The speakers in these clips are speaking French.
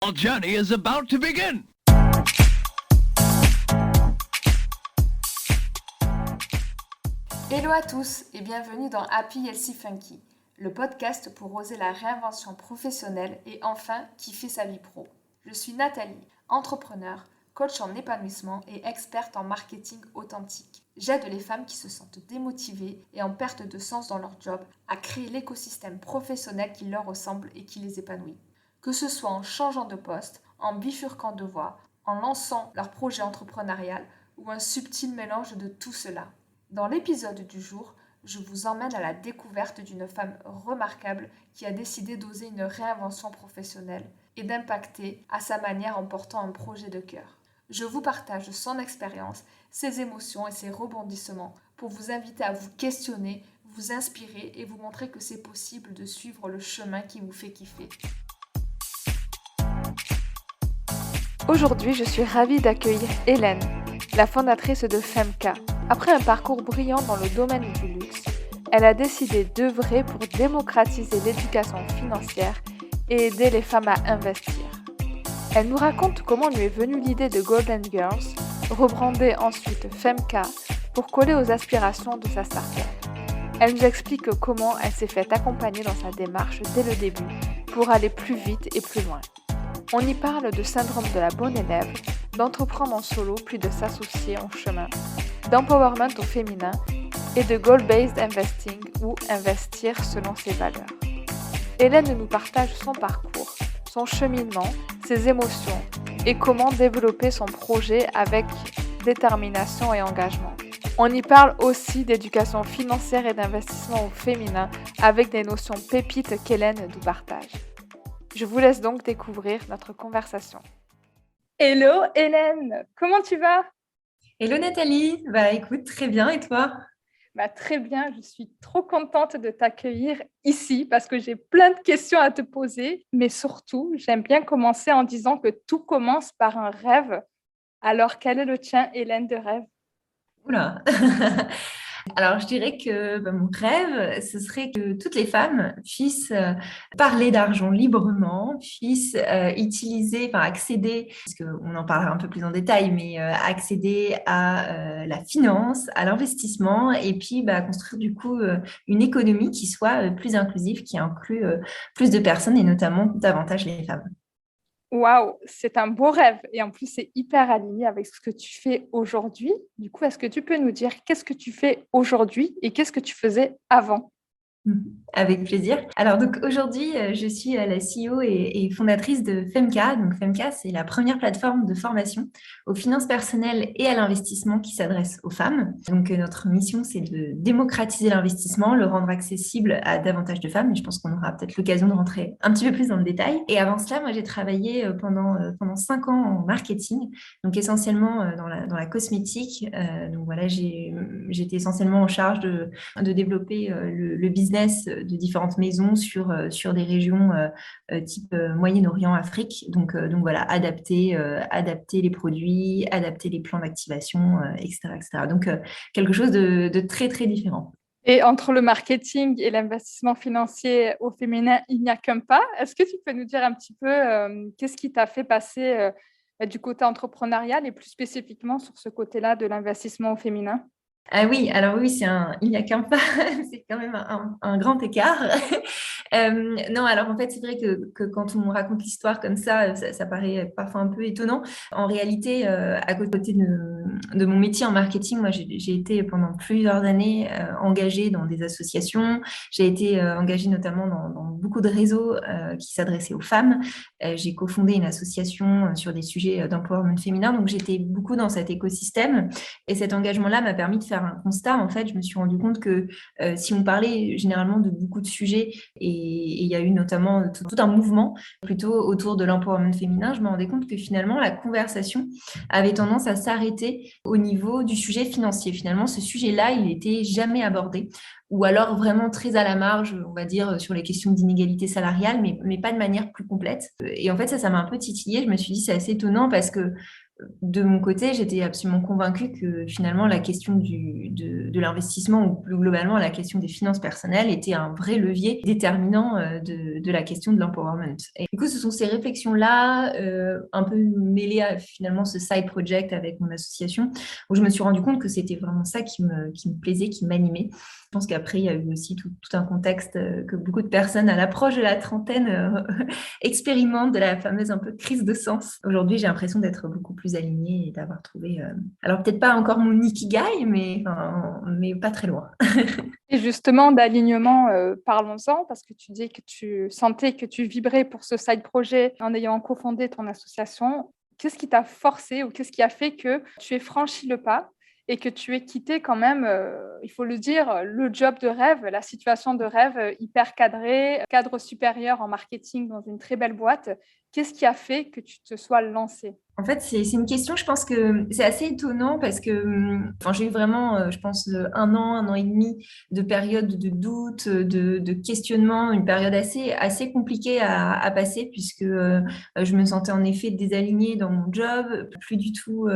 Our journey is about to begin. Hello à tous et bienvenue dans Happy Healthy Funky, le podcast pour oser la réinvention professionnelle et enfin kiffer sa vie pro. Je suis Nathalie, entrepreneur, coach en épanouissement et experte en marketing authentique. J'aide les femmes qui se sentent démotivées et en perte de sens dans leur job à créer l'écosystème professionnel qui leur ressemble et qui les épanouit. Que ce soit en changeant de poste, en bifurquant de voie, en lançant leur projet entrepreneurial ou un subtil mélange de tout cela. Dans l'épisode du jour, je vous emmène à la découverte d'une femme remarquable qui a décidé d'oser une réinvention professionnelle et d'impacter à sa manière en portant un projet de cœur. Je vous partage son expérience, ses émotions et ses rebondissements pour vous inviter à vous questionner, vous inspirer et vous montrer que c'est possible de suivre le chemin qui vous fait kiffer. Aujourd'hui, je suis ravie d'accueillir Hélène, la fondatrice de Femka. Après un parcours brillant dans le domaine du luxe, elle a décidé d'œuvrer pour démocratiser l'éducation financière et aider les femmes à investir. Elle nous raconte comment lui est venue l'idée de Golden Girls, rebrandée ensuite Femka pour coller aux aspirations de sa start-up. Elle nous explique comment elle s'est fait accompagner dans sa démarche dès le début pour aller plus vite et plus loin. On y parle de syndrome de la bonne élève, d'entreprendre en solo puis de s'associer en chemin, d'empowerment au féminin et de goal-based investing ou investir selon ses valeurs. Hélène nous partage son parcours, son cheminement, ses émotions et comment développer son projet avec détermination et engagement. On y parle aussi d'éducation financière et d'investissement au féminin avec des notions pépites qu'Hélène nous partage. Je vous laisse donc découvrir notre conversation. Hello Hélène, comment tu vas ? Hello Nathalie, écoute, très bien, et toi ? Très bien, je suis trop contente de t'accueillir ici parce que j'ai plein de questions à te poser, mais surtout, j'aime bien commencer en disant que tout commence par un rêve. Alors, quel est le tien, Hélène, de rêve ? Oula. Alors, je dirais que mon rêve, ce serait que toutes les femmes puissent parler d'argent librement, puissent accéder, parce qu'on en parlera un peu plus en détail, mais accéder à la finance, à l'investissement, et puis construire du coup une économie qui soit plus inclusive, qui inclut plus de personnes et notamment davantage les femmes. Waouh, c'est un beau rêve et en plus, c'est hyper aligné avec ce que tu fais aujourd'hui. Du coup, est-ce que tu peux nous dire qu'est-ce que tu fais aujourd'hui et qu'est-ce que tu faisais avant ? Avec plaisir. Alors donc aujourd'hui, je suis la CEO et fondatrice de Femka. Donc Femka, c'est la première plateforme de formation aux finances personnelles et à l'investissement qui s'adresse aux femmes. Donc notre mission, c'est de démocratiser l'investissement, le rendre accessible à davantage de femmes. Et je pense qu'on aura peut-être l'occasion de rentrer un petit peu plus dans le détail. Et avant cela, moi, j'ai travaillé pendant 5 ans en marketing, donc essentiellement dans la cosmétique. Donc voilà, j'étais essentiellement en charge de développer le business de différentes maisons sur des régions type Moyen-Orient, Afrique. Donc voilà, adapter les produits, adapter les plans d'activation, etc., etc. Donc quelque chose de très, très différent. Et entre le marketing et l'investissement financier au féminin, il n'y a qu'un pas. Est-ce que tu peux nous dire un petit peu qu'est-ce qui t'a fait passer du côté entrepreneurial et plus spécifiquement sur ce côté-là de l'investissement au féminin ? Ah oui, alors oui, il n'y a qu'un pas, c'est quand même un grand écart. Non, alors en fait, c'est vrai que quand on raconte l'histoire comme ça paraît parfois un peu étonnant. En réalité, à côté de mon métier en marketing, moi, j'ai été pendant plusieurs années engagée dans des associations. J'ai été engagée notamment dans beaucoup de réseaux qui s'adressaient aux femmes. J'ai cofondé une association sur des sujets d'empowerment féminin, donc j'étais beaucoup dans cet écosystème. Et cet engagement-là m'a permis de faire un constat. En fait, je me suis rendu compte que si on parlait généralement de beaucoup de sujets, et il y a eu notamment tout un mouvement plutôt autour de l'empowerment féminin, je me rendais compte que finalement, la conversation avait tendance à s'arrêter au niveau du sujet financier. Finalement, ce sujet-là, il n'était jamais abordé, ou alors vraiment très à la marge, on va dire, sur les questions d'inégalité salariale, mais pas de manière plus complète. Et en fait, ça m'a un peu titillée. Je me suis dit, c'est assez étonnant parce que de mon côté, j'étais absolument convaincue que finalement la question de l'investissement ou plus globalement la question des finances personnelles était un vrai levier déterminant de la question de l'empowerment. Et du coup, ce sont ces réflexions-là, un peu mêlées à finalement ce side project avec mon association, où je me suis rendu compte que c'était vraiment ça qui me plaisait, qui m'animait. Je pense qu'après, il y a eu aussi tout un contexte que beaucoup de personnes à l'approche de la trentaine expérimentent de la fameuse un peu crise de sens. Aujourd'hui, j'ai l'impression d'être beaucoup plus alignée et d'avoir trouvé, alors peut-être pas encore mon ikigai, mais pas très loin. Et justement, d'alignement, parlons-en, parce que tu dis que tu sentais que tu vibrais pour ce side projet en ayant cofondé ton association. Qu'est-ce qui t'a forcé ou qu'est-ce qui a fait que tu aies franchi le pas et que tu aies quitté quand même, il faut le dire, le job de rêve, la situation de rêve hyper cadrée, cadre supérieur en marketing dans une très belle boîte. Qu'est-ce qui a fait que tu te sois lancée? En fait, c'est une question, je pense que c'est assez étonnant parce que enfin, j'ai eu vraiment, je pense, un an et demi de période de doute, de questionnement, une période assez compliquée à passer puisque je me sentais en effet désalignée dans mon job, plus du tout,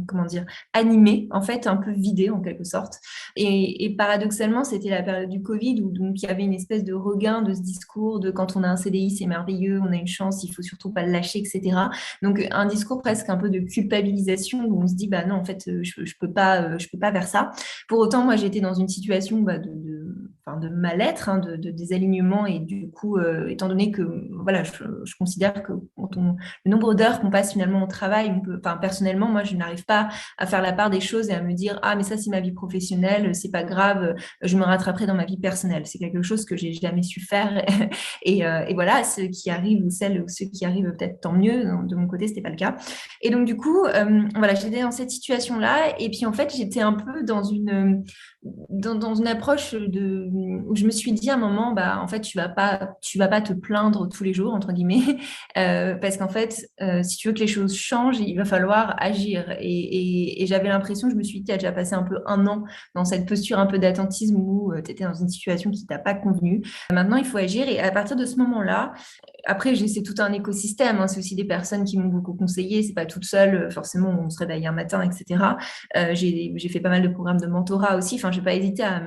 comment dire, animée, en fait, un peu vidée en quelque sorte. Et paradoxalement, c'était la période du Covid où donc il y avait une espèce de regain de ce discours de quand on a un CDI, c'est merveilleux, on a une chance, il faut surtout pas le lâcher, etc. Donc, un discours presque un peu de culpabilisation où on se dit, bah non, en fait, je peux pas faire ça. Pour autant, moi, j'étais dans une situation enfin, de mal-être, hein, de désalignement et du coup, étant donné que, voilà, je considère que le nombre d'heures qu'on passe finalement au travail, enfin, personnellement, moi, je n'arrive pas à faire la part des choses et à me dire, ah, mais ça, c'est ma vie professionnelle, c'est pas grave, je me rattraperai dans ma vie personnelle. C'est quelque chose que j'ai jamais su faire. Et voilà, ceux qui arrivent ou celles ou ceux qui arrivent peut-être tant mieux. De mon côté, c'était pas le cas. Et donc du coup, voilà, j'étais dans cette situation-là. Et puis en fait, j'étais un peu dans une approche où je me suis dit à un moment, bah en fait, tu vas pas te plaindre tous les jours entre guillemets, parce qu'en fait, si tu veux que les choses changent, il va falloir agir. Et j'avais l'impression, je me suis dit, tu as déjà passé un peu un an dans cette posture un peu d'attentisme où tu étais dans une situation qui t'a pas convenu. Maintenant, il faut agir. Et à partir de ce moment-là, après, c'est tout un écosystème. Hein. C'est aussi des personnes qui m'ont beaucoup conseillé. C'est pas toute seule. Forcément, on se réveille un matin, etc. J'ai fait pas mal de programmes de mentorat aussi. Enfin, j'ai pas hésité à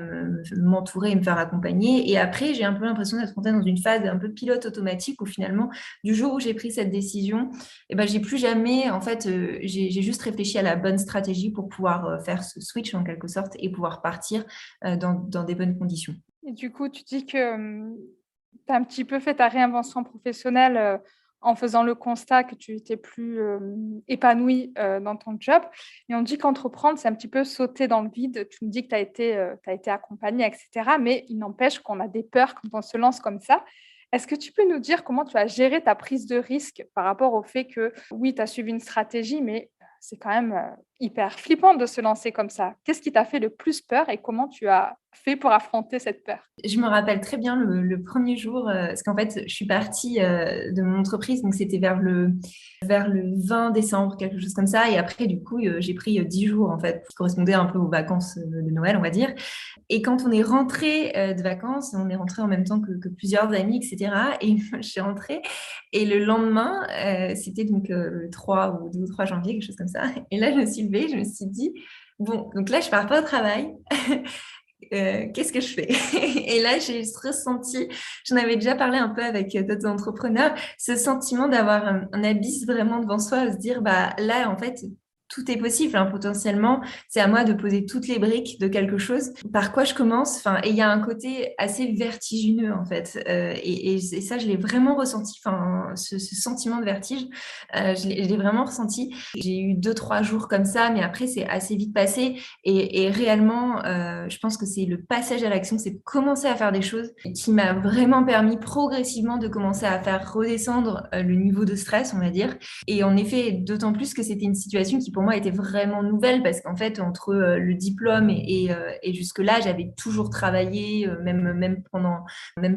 m'entourer et me faire accompagner. Et après, j'ai un peu l'impression d'être rentrée dans une phase un peu pilote automatique où finalement, du jour où j'ai pris cette décision, eh ben, j'ai plus jamais, en fait, j'ai juste réfléchi à la bonne stratégie pour pouvoir faire ce switch en quelque sorte et pouvoir partir dans des bonnes conditions. Et du coup, tu dis que tu as un petit peu fait ta réinvention professionnelle en faisant le constat que tu étais plus épanouie dans ton job. Et on dit qu'entreprendre, c'est un petit peu sauter dans le vide. Tu me dis que tu as été accompagnée, etc. Mais il n'empêche qu'on a des peurs quand on se lance comme ça. Est-ce que tu peux nous dire comment tu as géré ta prise de risque par rapport au fait que, oui, tu as suivi une stratégie, mais c'est quand même hyper flippant de se lancer comme ça. Qu'est-ce qui t'a fait le plus peur et comment tu as fait pour affronter cette peur? Je me rappelle très bien le premier jour, parce qu'en fait, je suis partie de mon entreprise, donc c'était vers le 20 décembre, quelque chose comme ça. Et après, du coup, j'ai pris 10 jours, en fait, qui correspondaient un peu aux vacances de Noël, on va dire. Et quand on est rentré de vacances, on est rentré en même temps que plusieurs amis, etc. Et je suis rentrée. Et le lendemain, c'était donc le 3 ou 2 ou 3 janvier, quelque chose comme ça. Et là, je me suis levée, je me suis dit, bon, donc là, je pars pas au travail. Qu'est-ce que je fais? Et là, j'ai ressenti, j'en avais déjà parlé un peu avec d'autres entrepreneurs, ce sentiment d'avoir un abysse vraiment devant soi, de se dire, bah là, en fait, tout est possible, hein, potentiellement. C'est à moi de poser toutes les briques de quelque chose. Par quoi je commence? Enfin, et il y a un côté assez vertigineux, en fait. Et ça, je l'ai vraiment ressenti. Enfin, ce sentiment de vertige, je l'ai vraiment ressenti. J'ai eu 2, 3 jours comme ça, mais après, c'est assez vite passé. Et réellement, je pense que c'est le passage à l'action, c'est de commencer à faire des choses qui m'a vraiment permis progressivement de commencer à faire redescendre le niveau de stress, on va dire. Et en effet, d'autant plus que c'était une situation qui pour moi était vraiment nouvelle parce qu'en fait, entre le diplôme et jusque-là, j'avais toujours travaillé, même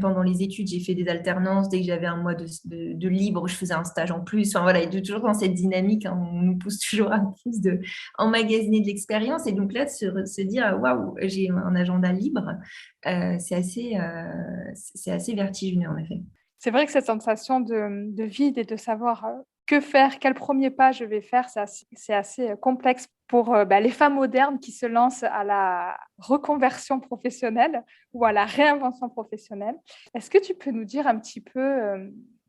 pendant les études, j'ai fait des alternances. Dès que j'avais un mois de libre, je faisais un stage en plus. Enfin voilà, et toujours dans cette dynamique, hein, on nous pousse toujours à plus de emmagasiner de l'expérience. Et donc là, de se dire, ah, waouh, j'ai un agenda libre, c'est assez vertigineux en effet. C'est vrai que cette sensation de vide et de savoir que faire, quel premier pas je vais faire, c'est assez complexe pour les femmes modernes qui se lancent à la reconversion professionnelle ou à la réinvention professionnelle. Est-ce que tu peux nous dire un petit peu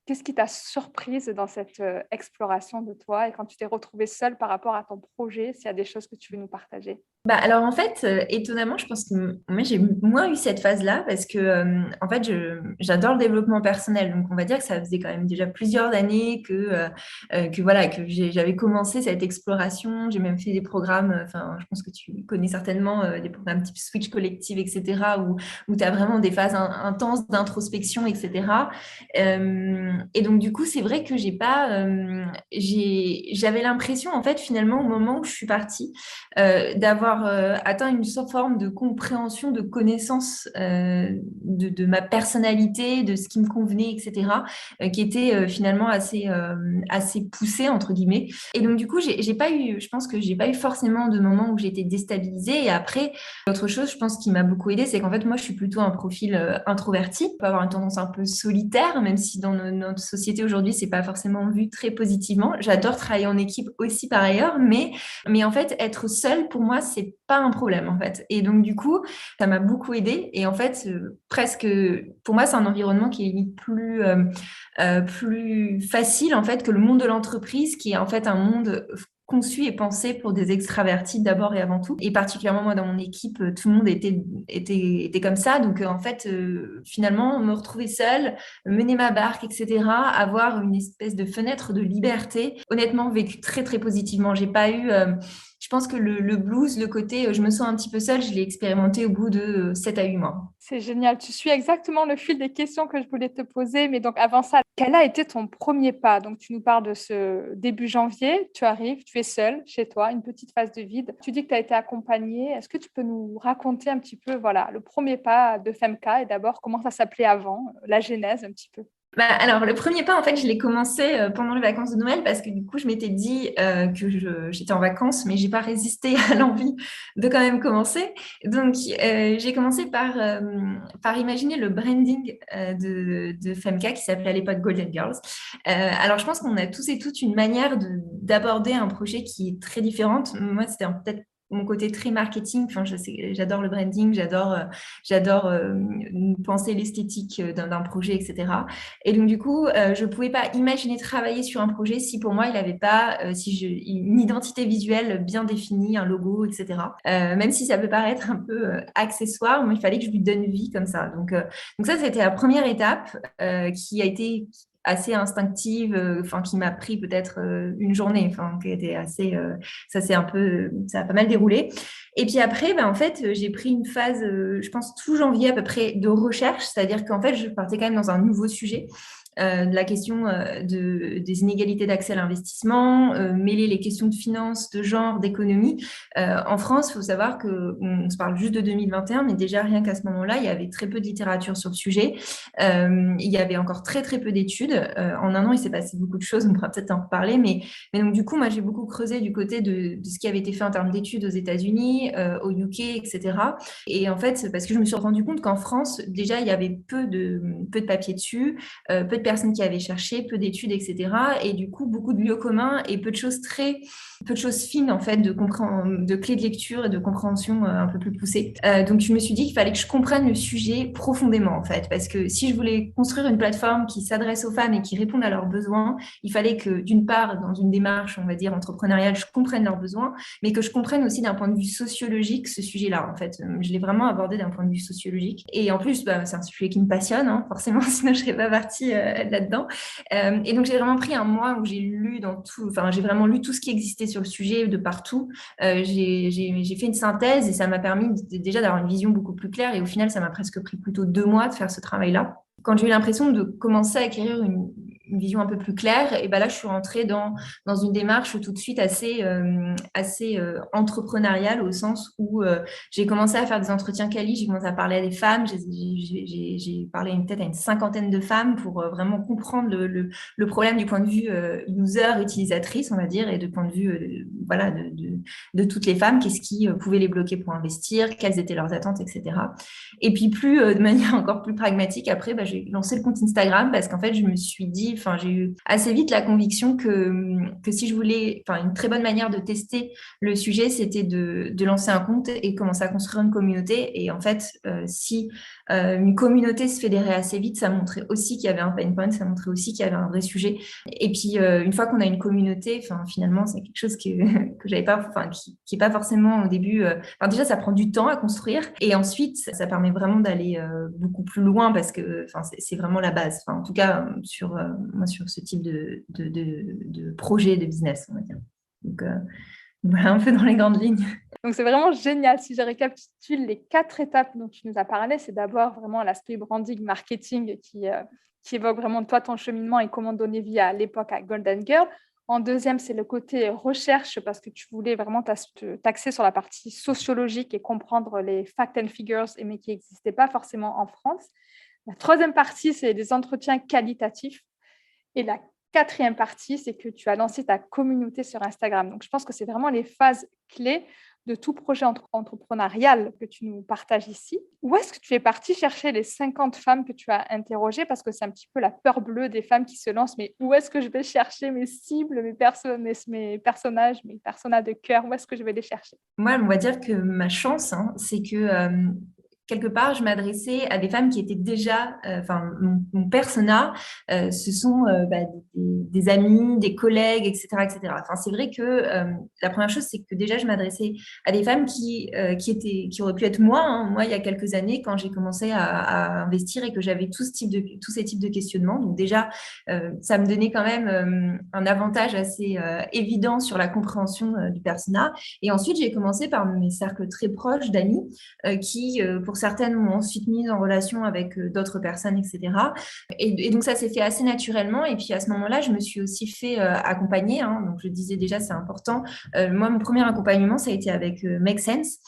qu'est-ce qui t'a surprise dans cette exploration de toi et quand tu t'es retrouvée seule par rapport à ton projet, s'il y a des choses que tu veux nous partager? Alors en fait, étonnamment, je pense que moi j'ai moins eu cette phase-là parce que en fait j'adore le développement personnel. Donc on va dire que ça faisait quand même déjà plusieurs années que voilà que j'avais commencé cette exploration. J'ai même fait des programmes. Enfin, je pense que tu connais certainement des programmes type Switch Collective, etc. où tu as vraiment des phases intenses d'introspection, etc. Et donc du coup c'est vrai que j'avais l'impression en fait finalement au moment où je suis partie d'avoir atteint une forme de compréhension, de connaissance de ma personnalité, de ce qui me convenait, etc., qui était finalement assez poussée, entre guillemets. Et donc, du coup, j'ai pas eu, je pense que j'ai pas eu forcément de moment où j'étais déstabilisée. Et après, autre chose, je pense, qui m'a beaucoup aidée, c'est qu'en fait, moi, je suis plutôt un profil introverti. Je peux avoir une tendance un peu solitaire, même si dans notre société aujourd'hui, c'est pas forcément vu très positivement. J'adore travailler en équipe aussi par ailleurs, mais en fait, être seule, pour moi, c'est pas un problème, en fait. Et donc, du coup, ça m'a beaucoup aidée. Et en fait, presque, pour moi, c'est un environnement qui est limite plus facile, en fait, que le monde de l'entreprise, qui est en fait un monde conçu et pensé pour des extravertis d'abord et avant tout. Et particulièrement, moi, dans mon équipe, tout le monde était comme ça. Donc, en fait, finalement, me retrouver seule, mener ma barque, etc., avoir une espèce de fenêtre de liberté, honnêtement, vécu très, très positivement. J'ai pas eu... je pense que le blues, le côté je me sens un petit peu seule, je l'ai expérimenté au bout de 7 à 8 mois. C'est génial. Tu suis exactement le fil des questions que je voulais te poser. Mais donc, avant ça, quel a été ton premier pas? Donc, tu nous parles de ce début janvier. Tu arrives, tu es seule chez toi, une petite phase de vide. Tu dis que tu as été accompagnée. Est-ce que tu peux nous raconter un petit peu, voilà, le premier pas de Femka et d'abord comment ça s'appelait avant, la genèse un petit peu? Alors, le premier pas, en fait, je l'ai commencé pendant les vacances de Noël parce que du coup, je m'étais dit que j'étais en vacances, mais j'ai pas résisté à l'envie de quand même commencer. Donc, j'ai commencé par imaginer le branding de Femka qui s'appelait à l'époque Golden Girls. Alors, je pense qu'on a tous et toutes une manière d'aborder un projet qui est très différente. Moi, c'était peut-être mon côté très marketing. Enfin, j'adore le branding, j'adore penser l'esthétique d'un projet, etc. Et donc, du coup, je ne pouvais pas imaginer travailler sur un projet si pour moi, il n'avait pas une identité visuelle bien définie, un logo, etc. Même si ça peut paraître un peu accessoire, moi, il fallait que je lui donne vie comme ça. Donc ça, c'était la première étape qui a été assez instinctive, enfin qui m'a pris peut-être une journée, enfin qui était assez, ça a pas mal déroulé. Et puis après, en fait, j'ai pris une phase, je pense tout janvier à peu près de recherche, c'est-à-dire qu'en fait, je partais quand même dans un nouveau sujet. De la question des inégalités d'accès à l'investissement, mêler les questions de finance, de genre, d'économie. En France, il faut savoir qu'on se parle juste de 2021, mais déjà rien qu'à ce moment-là, il y avait très peu de littérature sur le sujet. Il y avait encore très très peu d'études. En un an, il s'est passé beaucoup de choses, on pourra peut-être en reparler, mais donc du coup, moi j'ai beaucoup creusé du côté de ce qui avait été fait en termes d'études aux États-Unis, au UK, etc. Et en fait, parce que je me suis rendu compte qu'en France, déjà, il y avait peu de papiers dessus, peu de personnes qui avaient cherché, peu d'études, etc. Et du coup, beaucoup de lieux communs et peu de choses fines, en fait, de clés de lecture et de compréhension un peu plus poussées. Donc, je me suis dit qu'il fallait que je comprenne le sujet profondément, en fait, parce que si je voulais construire une plateforme qui s'adresse aux femmes et qui réponde à leurs besoins, il fallait que, d'une part, dans une démarche, on va dire, entrepreneuriale, je comprenne leurs besoins, mais que je comprenne aussi d'un point de vue sociologique ce sujet-là, en fait. Je l'ai vraiment abordé d'un point de vue sociologique. Et en plus, c'est un sujet qui me passionne, hein, forcément, sinon je ne serais pas partie là-dedans. Et donc, j'ai vraiment pris un mois où j'ai vraiment lu tout ce qui existait sur le sujet de partout. J'ai fait une synthèse et ça m'a permis déjà d'avoir une vision beaucoup plus claire. Et au final, ça m'a presque pris plutôt 2 mois de faire ce travail-là. Quand j'ai eu l'impression de commencer à acquérir une vision un peu plus claire, et ben là, je suis rentrée dans une démarche tout de suite assez entrepreneuriale, au sens où j'ai commencé à faire des entretiens quali, j'ai commencé à parler à des femmes, j'ai parlé peut-être à une cinquantaine de femmes pour vraiment comprendre le problème du point de vue user, utilisatrice, on va dire, et de point de vue voilà, de toutes les femmes, qu'est-ce qui pouvait les bloquer pour investir, quelles étaient leurs attentes, etc. Et puis de manière encore plus pragmatique, après, j'ai lancé le compte Instagram parce qu'en fait, je me suis dit, enfin, j'ai eu assez vite la conviction que si je voulais, enfin, une très bonne manière de tester le sujet, c'était de lancer un compte et commencer à construire une communauté. Et en fait, si une communauté se fédérait assez vite, ça montrait aussi qu'il y avait un pain point, ça montrait aussi qu'il y avait un vrai sujet. Et puis, une fois qu'on a une communauté, enfin, finalement, c'est quelque chose que j'avais pas, enfin, qui est pas forcément au début. Enfin, déjà, ça prend du temps à construire, et ensuite, ça permet vraiment d'aller beaucoup plus loin parce que, enfin, c'est vraiment la base. Enfin, en tout cas, sur ce type de projet, de business, on va dire. Donc, voilà un peu dans les grandes lignes. Donc, c'est vraiment génial. Si je récapitule les 4 étapes dont tu nous as parlé, c'est d'abord vraiment l'aspect branding, marketing qui évoque vraiment toi, ton cheminement et comment donner vie à l'époque à Golden Girl. En deuxième, c'est le côté recherche parce que tu voulais vraiment t'axer sur la partie sociologique et comprendre les facts and figures, mais qui n'existaient pas forcément en France. La troisième partie, c'est des entretiens qualitatifs. Et la quatrième partie, c'est que tu as lancé ta communauté sur Instagram. Donc, je pense que c'est vraiment les phases clés de tout projet entrepreneurial que tu nous partages ici. Où est-ce que tu es partie chercher les 50 femmes que tu as interrogées? Parce que c'est un petit peu la peur bleue des femmes qui se lancent. Mais où est-ce que je vais chercher mes cibles, mes personnages, mes personnages de cœur? Où est-ce que je vais les chercher? Moi, on va dire que ma chance, c'est que quelque part, je m'adressais à des femmes qui étaient déjà, enfin, mon persona, ce sont des amis, des collègues, etc., etc. Enfin, c'est vrai que la première chose, c'est que déjà, je m'adressais à des femmes qui auraient pu être moi, hein, moi, il y a quelques années, quand j'ai commencé à investir et que j'avais tous ces types de questionnements. Donc déjà, ça me donnait quand même un avantage assez évident sur la compréhension du persona. Et ensuite, j'ai commencé par mes cercles très proches d'amis qui, pour certaines, m'ont ensuite mise en relation avec d'autres personnes, etc. Et donc, ça s'est fait assez naturellement. Et puis, à ce moment-là, je me suis aussi fait accompagner. Hein. Donc, je disais déjà, c'est important. Moi, mon premier accompagnement, ça a été avec Make Sense.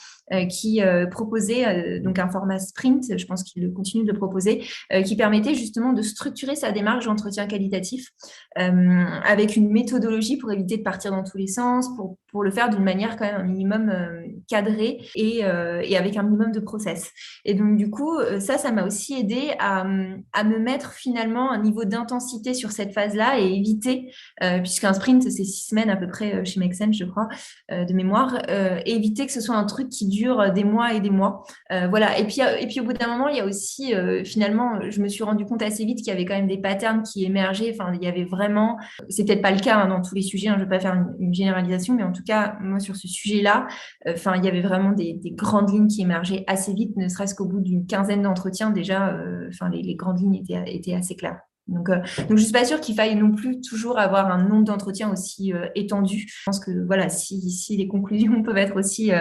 Qui proposait donc un format sprint, je pense qu'il continue de le proposer, qui permettait justement de structurer sa démarche d'entretien qualitatif avec une méthodologie pour éviter de partir dans tous les sens, pour le faire d'une manière quand même un minimum cadrée et avec un minimum de process. Et donc du coup, ça m'a aussi aidé à me mettre finalement un niveau d'intensité sur cette phase-là et éviter, puisqu'un sprint, c'est 6 semaines à peu près chez Make Sense, je crois, de mémoire, et éviter que ce soit un truc qui dure des mois et des mois. Voilà. Et puis au bout d'un moment, il y a aussi, finalement, je me suis rendu compte assez vite qu'il y avait quand même des patterns qui émergeaient. Enfin, il y avait vraiment, c'est peut-être pas le cas dans tous les sujets, je ne vais pas faire une généralisation, mais en tout cas, moi, sur ce sujet-là, il y avait vraiment des grandes lignes qui émergeaient assez vite, ne serait-ce qu'au bout d'une quinzaine d'entretiens, déjà, les grandes lignes étaient assez claires. Donc, je ne suis pas sûre qu'il faille non plus toujours avoir un nombre d'entretiens aussi étendu. Je pense que voilà, si les conclusions peuvent être aussi...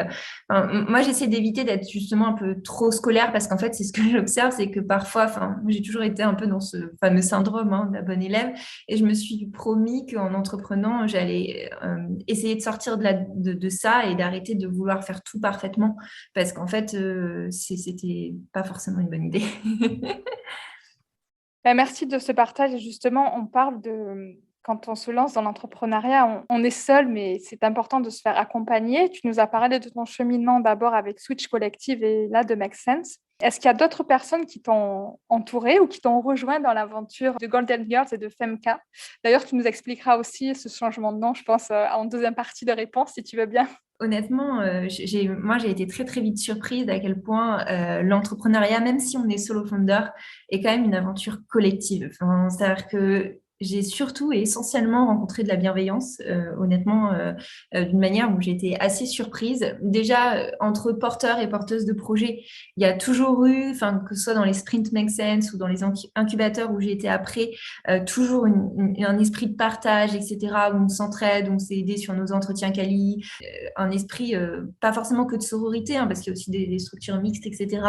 moi, j'essaie d'éviter d'être justement un peu trop scolaire parce qu'en fait, c'est ce que j'observe, c'est que parfois, j'ai toujours été un peu dans ce fameux syndrome de la bonne élève et je me suis promis qu'en entreprenant, j'allais essayer de sortir de ça et d'arrêter de vouloir faire tout parfaitement parce qu'en fait, c'était pas forcément une bonne idée. Merci de ce partage. Et justement, on parle de quand on se lance dans l'entrepreneuriat, on est seul, mais c'est important de se faire accompagner. Tu nous as parlé de ton cheminement d'abord avec Switch Collective et là de Make Sense. Est-ce qu'il y a d'autres personnes qui t'ont entouré ou qui t'ont rejoint dans l'aventure de Golden Girls et de Femka? D'ailleurs, tu nous expliqueras aussi ce changement de nom, je pense, en deuxième partie de réponse, si tu veux bien. Honnêtement, moi, j'ai été très, très vite surprise à quel point l'entrepreneuriat, même si on est solo founder, est quand même une aventure collective. Enfin, c'est-à-dire que j'ai surtout et essentiellement rencontré de la bienveillance, honnêtement, d'une manière où j'ai été assez surprise. Déjà, entre porteurs et porteuses de projets, il y a toujours eu, que ce soit dans les sprints Make Sense ou dans les incubateurs où j'ai été après, toujours un esprit de partage, etc., où on s'entraide, où on s'est aidé sur nos entretiens quali, un esprit pas forcément que de sororité, parce qu'il y a aussi des structures mixtes, etc.,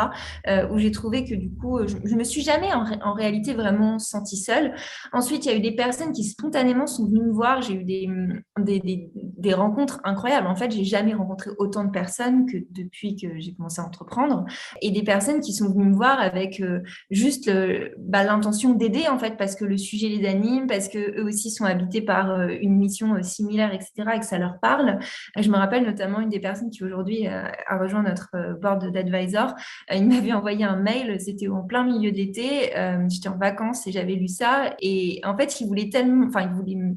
où j'ai trouvé que du coup, je me suis jamais en réalité vraiment sentie seule. Ensuite, il y a eu des personnes qui spontanément sont venues me voir. J'ai eu des rencontres incroyables. En fait, j'ai jamais rencontré autant de personnes que depuis que j'ai commencé à entreprendre. Et des personnes qui sont venues me voir avec juste l'intention d'aider, en fait, parce que le sujet les anime, parce qu'eux aussi sont habités par une mission similaire, etc., et que ça leur parle. Je me rappelle notamment une des personnes qui aujourd'hui a rejoint notre board d'advisor. Il m'avait envoyé un mail, c'était en plein milieu de l'été, j'étais en vacances et j'avais lu ça. Et en fait, il voulait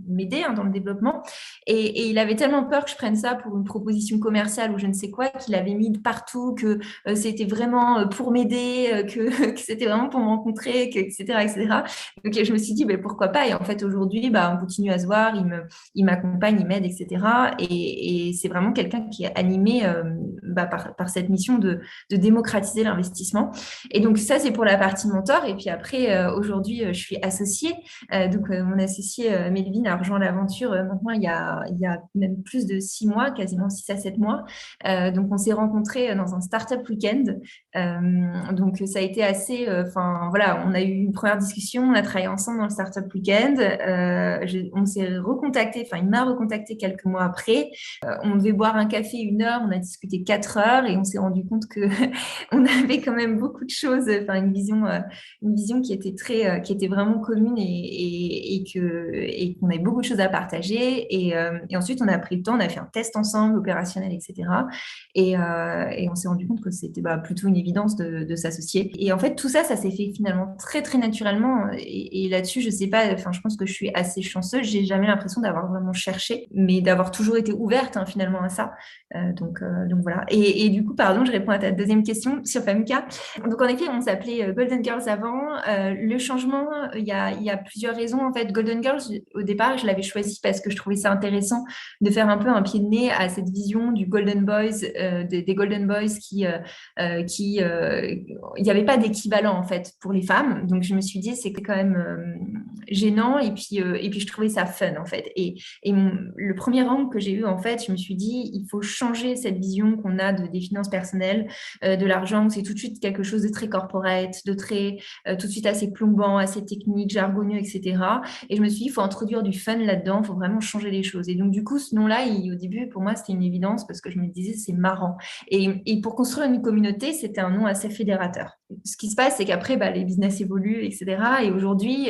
m'aider dans le développement. Et il avait tellement peur que je prenne ça pour une proposition commerciale ou je ne sais quoi, qu'il avait mis partout que c'était vraiment pour m'aider, que c'était vraiment pour me rencontrer, etc., etc. Donc, je me suis dit, pourquoi pas? Et en fait, aujourd'hui, on continue à se voir, il m'accompagne, il m'aide, etc. Et c'est vraiment quelqu'un qui est animé par cette mission de démocratiser l'investissement. Et donc, ça, c'est pour la partie mentor. Et puis après, aujourd'hui, je suis associée. Donc, mon associé Melvin a rejoint l'aventure maintenant il y a même plus de 6 mois, quasiment 6 à 7 mois. Donc, on s'est rencontrés dans un startup week-end. Donc, ça a été assez... voilà, on a eu une première discussion, on a travaillé ensemble dans le startup week-end. On s'est recontacté, il m'a recontacté quelques mois après. On devait boire un café 1 heure, on a discuté 4 heures et on s'est rendu compte que on avait quand même beaucoup de choses, une vision qui était vraiment commune et qu'on avait beaucoup de choses à partager. Et ensuite, on a pris le temps, on a fait un test ensemble, opérationnel, etc. Et on s'est rendu compte que c'était plutôt une évidence de s'associer. Et en fait, tout ça s'est fait finalement très, très naturellement. Et là-dessus, je sais pas, je pense que je suis assez chanceuse. J'ai jamais l'impression d'avoir vraiment cherché, mais d'avoir toujours été ouverte finalement à ça. Donc voilà. Et du coup, pardon, je réponds à ta deuxième question sur Femka. Donc en effet, on s'appelait Golden Girls avant. Le changement, il y a plusieurs raisons. En fait, Golden Girls, au départ, je l'avais choisi parce que je trouvais ça intéressant de faire un peu un pied de nez à cette vision du Golden Boys, des Golden Boys il n'y avait pas d'équivalent en fait pour les femmes. Donc je me suis dit c'est quand même gênant et puis je trouvais ça fun en fait. Et le premier angle que j'ai eu en fait, je me suis dit il faut changer cette vision qu'on a des finances personnelles, de l'argent, c'est tout de suite quelque chose de très corporate, de très tout de suite assez plombant, assez technique, jargonneux, etc. Et je me suis dit il faut introduire du fun là-dedans, il faut vraiment changer les choses. Et donc du coup ce nom-là, au début pour moi c'était une évidence parce que je me disais c'est marrant. Et pour construire une communauté, c'était un nom assez fédérateur. Ce qui se passe, c'est qu'après, les business évoluent, etc. Et aujourd'hui,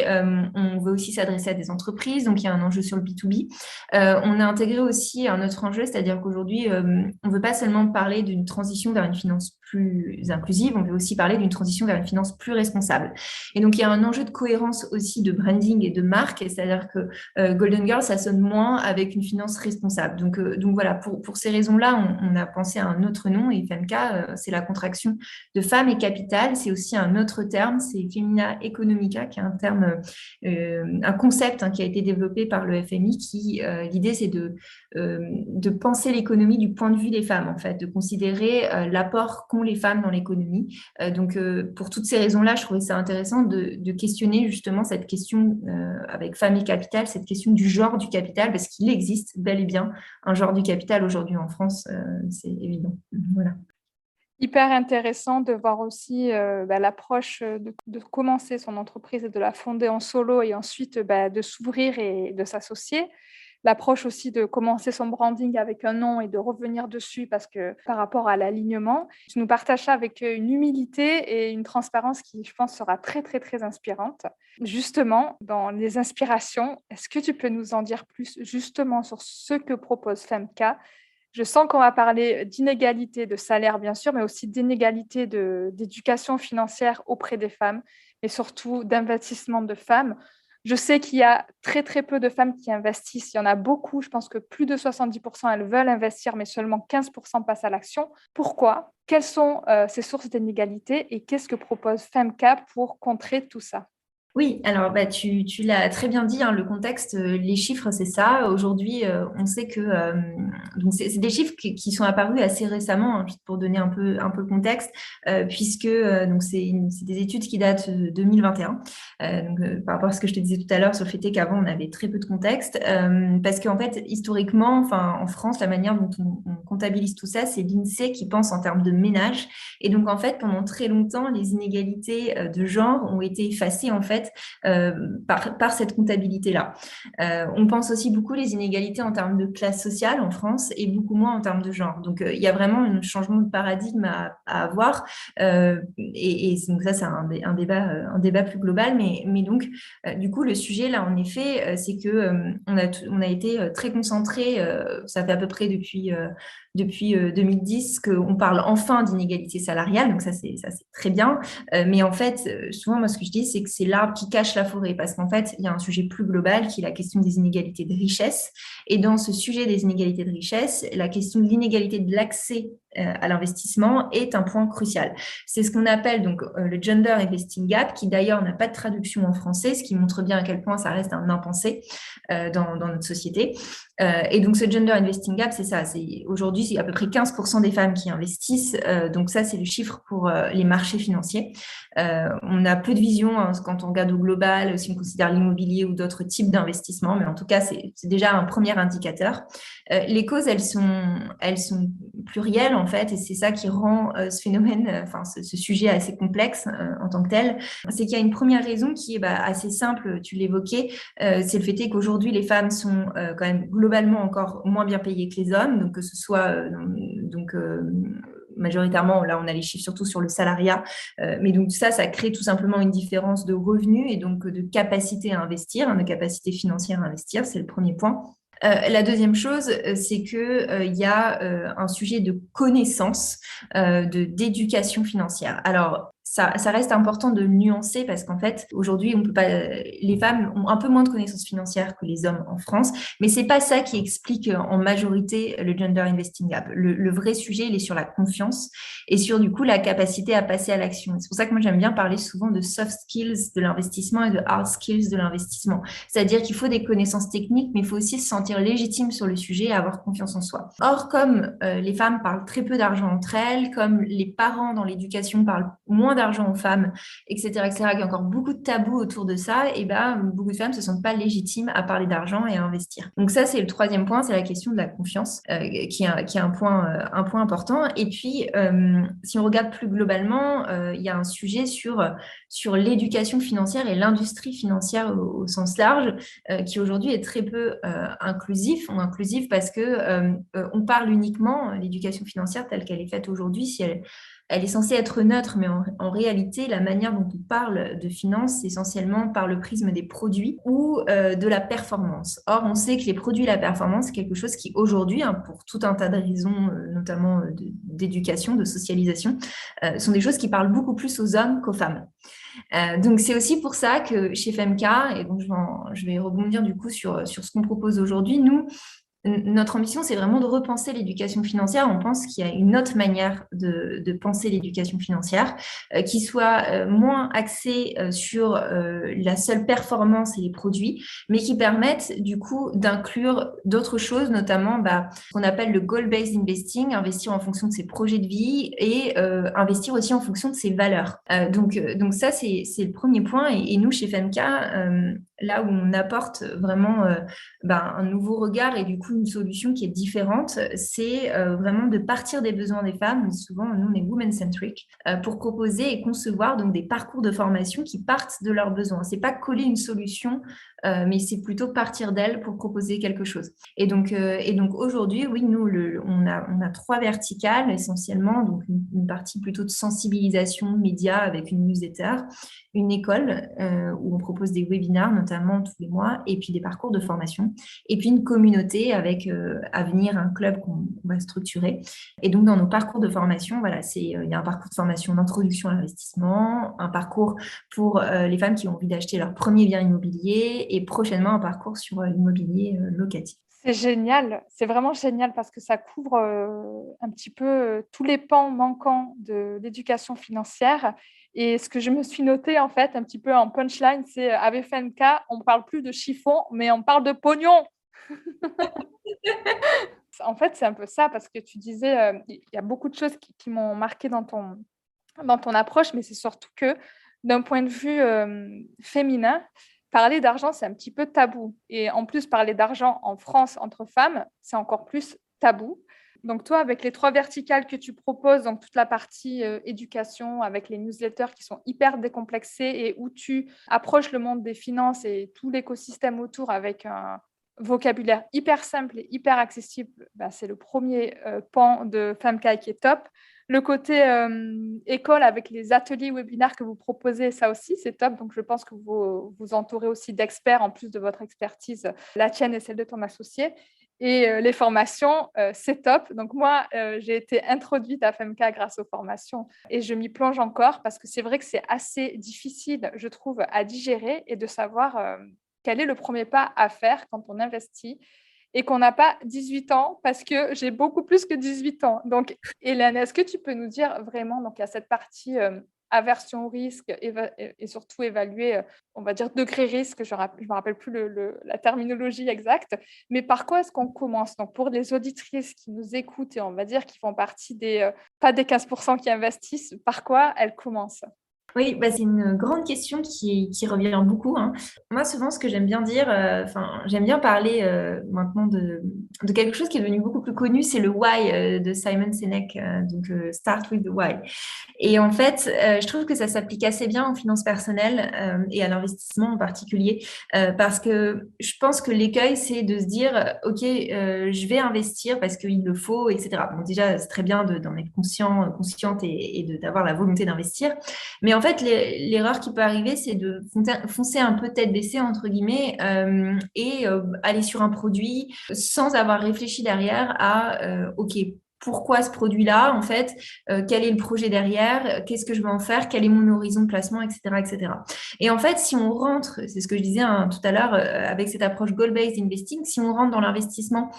on veut aussi s'adresser à des entreprises, donc il y a un enjeu sur le B2B. On a intégré aussi un autre enjeu, c'est-à-dire qu'aujourd'hui, on ne veut pas seulement parler d'une transition vers une finance plus inclusive, on veut aussi parler d'une transition vers une finance plus responsable. Et donc, il y a un enjeu de cohérence aussi de branding et de marque, c'est-à-dire que Golden Girl, ça sonne moins avec une finance responsable. Donc voilà, pour ces raisons-là, on a pensé à un autre nom, et Femka, c'est la contraction de femme et capital. C'est aussi un autre terme, c'est Femina Economica, qui est un terme, un concept qui a été développé par le FMI, qui l'idée c'est de penser l'économie du point de vue des femmes, en fait, de considérer l'apport qu'ont les femmes dans l'économie. Donc, pour toutes ces raisons-là, je trouvais ça intéressant de questionner justement cette question avec femme et capital, cette question du genre du capital, parce qu'il existe bel et bien un genre du capital aujourd'hui en France, c'est évident. Voilà. Hyper intéressant de voir aussi l'approche de commencer son entreprise et de la fonder en solo et ensuite de s'ouvrir et de s'associer. L'approche aussi de commencer son branding avec un nom et de revenir dessus parce que par rapport à l'alignement, tu nous partages ça avec une humilité et une transparence qui, je pense, sera très, très, très inspirante. Justement, dans les inspirations, est-ce que tu peux nous en dire plus justement sur ce que propose Femka? Je sens qu'on va parler d'inégalité de salaire, bien sûr, mais aussi d'inégalité d'éducation financière auprès des femmes, mais surtout d'investissement de femmes. Je sais qu'il y a très, très peu de femmes qui investissent. Il y en a beaucoup. Je pense que plus de 70%, elles veulent investir, mais seulement 15% passent à l'action. Pourquoi? Quelles sont ces sources d'inégalité et qu'est-ce que propose Femka pour contrer tout ça? Oui, alors tu l'as très bien dit, le contexte, les chiffres, c'est ça. Aujourd'hui, on sait que donc c'est des chiffres qui sont apparus assez récemment, juste pour donner un peu le contexte, puisque donc c'est des études qui datent de 2021. Par rapport à ce que je te disais tout à l'heure sur le fait qu'avant on avait très peu de contexte, parce qu'en fait historiquement, en France, la manière dont on comptabilise tout ça, c'est l'INSEE qui pense en termes de ménage. Et donc en fait, pendant très longtemps, les inégalités de genre ont été effacées en fait fait, par cette comptabilité-là. On pense aussi beaucoup les inégalités en termes de classe sociale en France et beaucoup moins en termes de genre. Donc, il y a vraiment un changement de paradigme à avoir. Et donc ça, c'est un débat plus global. Mais donc, du coup, le sujet, là, en effet, c'est que on a été très concentré, ça fait à peu près depuis 2010 qu'on parle enfin d'inégalité salariale, donc ça c'est très bien. Mais en fait, souvent moi ce que je dis c'est que c'est l'arbre qui cache la forêt parce qu'en fait il y a un sujet plus global qui est la question des inégalités de richesse. Et dans ce sujet des inégalités de richesse, la question de l'inégalité de l'accès à l'investissement est un point crucial. C'est ce qu'on appelle donc le Gender Investing Gap, qui d'ailleurs n'a pas de traduction en français, ce qui montre bien à quel point ça reste un impensé dans notre société. Et donc, ce Gender Investing Gap, c'est ça. Aujourd'hui, c'est à peu près 15% des femmes qui investissent. Donc, ça, c'est le chiffre pour les marchés financiers. On a peu de vision quand on regarde au global, si on considère l'immobilier ou d'autres types d'investissements. Mais en tout cas, c'est déjà un premier indicateur. Les causes, elles sont plurielles, en fait. Et c'est ça qui rend ce phénomène, ce sujet assez complexe en tant que tel. C'est qu'il y a une première raison qui est assez simple, tu l'évoquais, c'est le fait qu'aujourd'hui, les femmes sont quand même globalement encore moins bien payées que les hommes, donc que ce soit majoritairement, là on a les chiffres surtout sur le salariat, mais donc ça crée tout simplement une différence de revenus et donc de capacité à investir, de capacité financière à investir, c'est le premier point. La deuxième chose, c'est que il y a un sujet de connaissance, d'éducation financière. Alors, ça reste important de nuancer parce qu'en fait, aujourd'hui, on peut pas, les femmes ont un peu moins de connaissances financières que les hommes en France, mais c'est pas ça qui explique en majorité le Gender Investing Gap. Le vrai sujet, il est sur la confiance et sur du coup la capacité à passer à l'action. C'est pour ça que moi j'aime bien parler souvent de soft skills de l'investissement et de hard skills de l'investissement. C'est-à-dire qu'il faut des connaissances techniques, mais il faut aussi se sentir légitime sur le sujet et avoir confiance en soi. Or, comme les femmes parlent très peu d'argent entre elles, comme les parents dans l'éducation parlent moins d'argent aux femmes, etc., etc., qu'il y a encore beaucoup de tabous autour de ça, et beaucoup de femmes ne se sentent pas légitimes à parler d'argent et à investir. Donc ça, c'est le troisième point, c'est la question de la confiance, qui est un point important. Et puis, si on regarde plus globalement, il y a un sujet sur l'éducation financière et l'industrie financière au sens large, qui aujourd'hui est très peu inclusif parce que on parle uniquement, l'éducation financière telle qu'elle est faite aujourd'hui, si elle est censée être neutre, mais en réalité, la manière dont on parle de finances, c'est essentiellement par le prisme des produits ou de la performance. Or, on sait que les produits et la performance, c'est quelque chose qui aujourd'hui, pour tout un tas de raisons, notamment d'éducation, de socialisation, sont des choses qui parlent beaucoup plus aux hommes qu'aux femmes. Donc, c'est aussi pour ça que chez FMK, et donc je vais rebondir du coup sur ce qu'on propose aujourd'hui, notre ambition, c'est vraiment de repenser l'éducation financière. On pense qu'il y a une autre manière de penser l'éducation financière, qui soit moins axée sur la seule performance et les produits, mais qui permette du coup d'inclure d'autres choses, notamment ce qu'on appelle le goal-based investing, investir en fonction de ses projets de vie et investir aussi en fonction de ses valeurs. Donc ça, c'est le premier point. Et nous, chez FMK, là où on apporte vraiment un nouveau regard et du coup une solution qui est différente, c'est vraiment de partir des besoins des femmes. Souvent, nous, on est women-centric, pour proposer et concevoir donc des parcours de formation qui partent de leurs besoins. C'est pas coller une solution, mais c'est plutôt partir d'elles pour proposer quelque chose. Et donc aujourd'hui, oui, nous, on a 3 verticales essentiellement, donc une partie plutôt de sensibilisation média avec une newsletter, une école où on propose des webinars notamment tous les mois, et puis des parcours de formation, et puis une communauté avec à venir un club qu'on va structurer. Et donc dans nos parcours de formation, voilà, il y a un parcours de formation d'introduction à l'investissement, un parcours pour les femmes qui ont envie d'acheter leur premier bien immobilier, et prochainement un parcours sur l'immobilier locatif. C'est génial, c'est vraiment génial parce que ça couvre un petit peu tous les pans manquants de l'éducation financière. Et ce que je me suis noté en fait un petit peu en punchline, c'est avec FNK, on ne parle plus de chiffon, mais on parle de pognon. En fait, c'est un peu ça parce que tu disais, il y a beaucoup de choses qui m'ont marqué dans ton approche, mais c'est surtout que d'un point de vue féminin, parler d'argent, c'est un petit peu tabou. Et en plus, parler d'argent en France entre femmes, c'est encore plus tabou. Donc toi, avec les 3 verticales que tu proposes, donc toute la partie éducation avec les newsletters qui sont hyper décomplexés et où tu approches le monde des finances et tout l'écosystème autour avec un vocabulaire hyper simple et hyper accessible, bah, c'est le premier pan de Femkai qui est top. Le côté école avec les ateliers webinaires que vous proposez, ça aussi, c'est top. Donc, je pense que vous vous entourez aussi d'experts en plus de votre expertise, la tienne et celle de ton associé. Et les formations, c'est top. Donc, moi, j'ai été introduite à FMK grâce aux formations et je m'y plonge encore parce que c'est vrai que c'est assez difficile, je trouve, à digérer et de savoir quel est le premier pas à faire quand on investit et qu'on n'a pas 18 ans parce que j'ai beaucoup plus que 18 ans. Donc, Hélène, est-ce que tu peux nous dire vraiment, donc il y a cette partie aversion au risque et surtout évaluer, on va dire, degré risque, je ne me rappelle plus la terminologie exacte, mais par quoi est-ce qu'on commence? Donc, pour les auditrices qui nous écoutent et on va dire qui font partie pas des 15% qui investissent, par quoi elles commencent? Oui, bah, c'est une grande question qui revient beaucoup, hein. Moi, souvent, ce que j'aime bien dire, j'aime bien parler maintenant de quelque chose qui est devenu beaucoup plus connu, c'est le why de Simon Sinek, Start with the why. Et en fait, je trouve que ça s'applique assez bien en finances personnelles et à l'investissement en particulier, parce que je pense que l'écueil, c'est de se dire, OK, je vais investir parce qu'il le faut, etc. Donc déjà, c'est très bien d'en être consciente et d'avoir la volonté d'investir. Mais en fait, l'erreur qui peut arriver, c'est de foncer un peu tête baissée, entre guillemets, et aller sur un produit sans avoir réfléchi derrière à, OK, pourquoi ce produit-là, en fait, quel est le projet derrière, qu'est-ce que je veux en faire, quel est mon horizon de placement, etc., etc. Et en fait, si on rentre, c'est ce que je disais tout à l'heure, avec cette approche goal-based investing, si on rentre dans l'investissement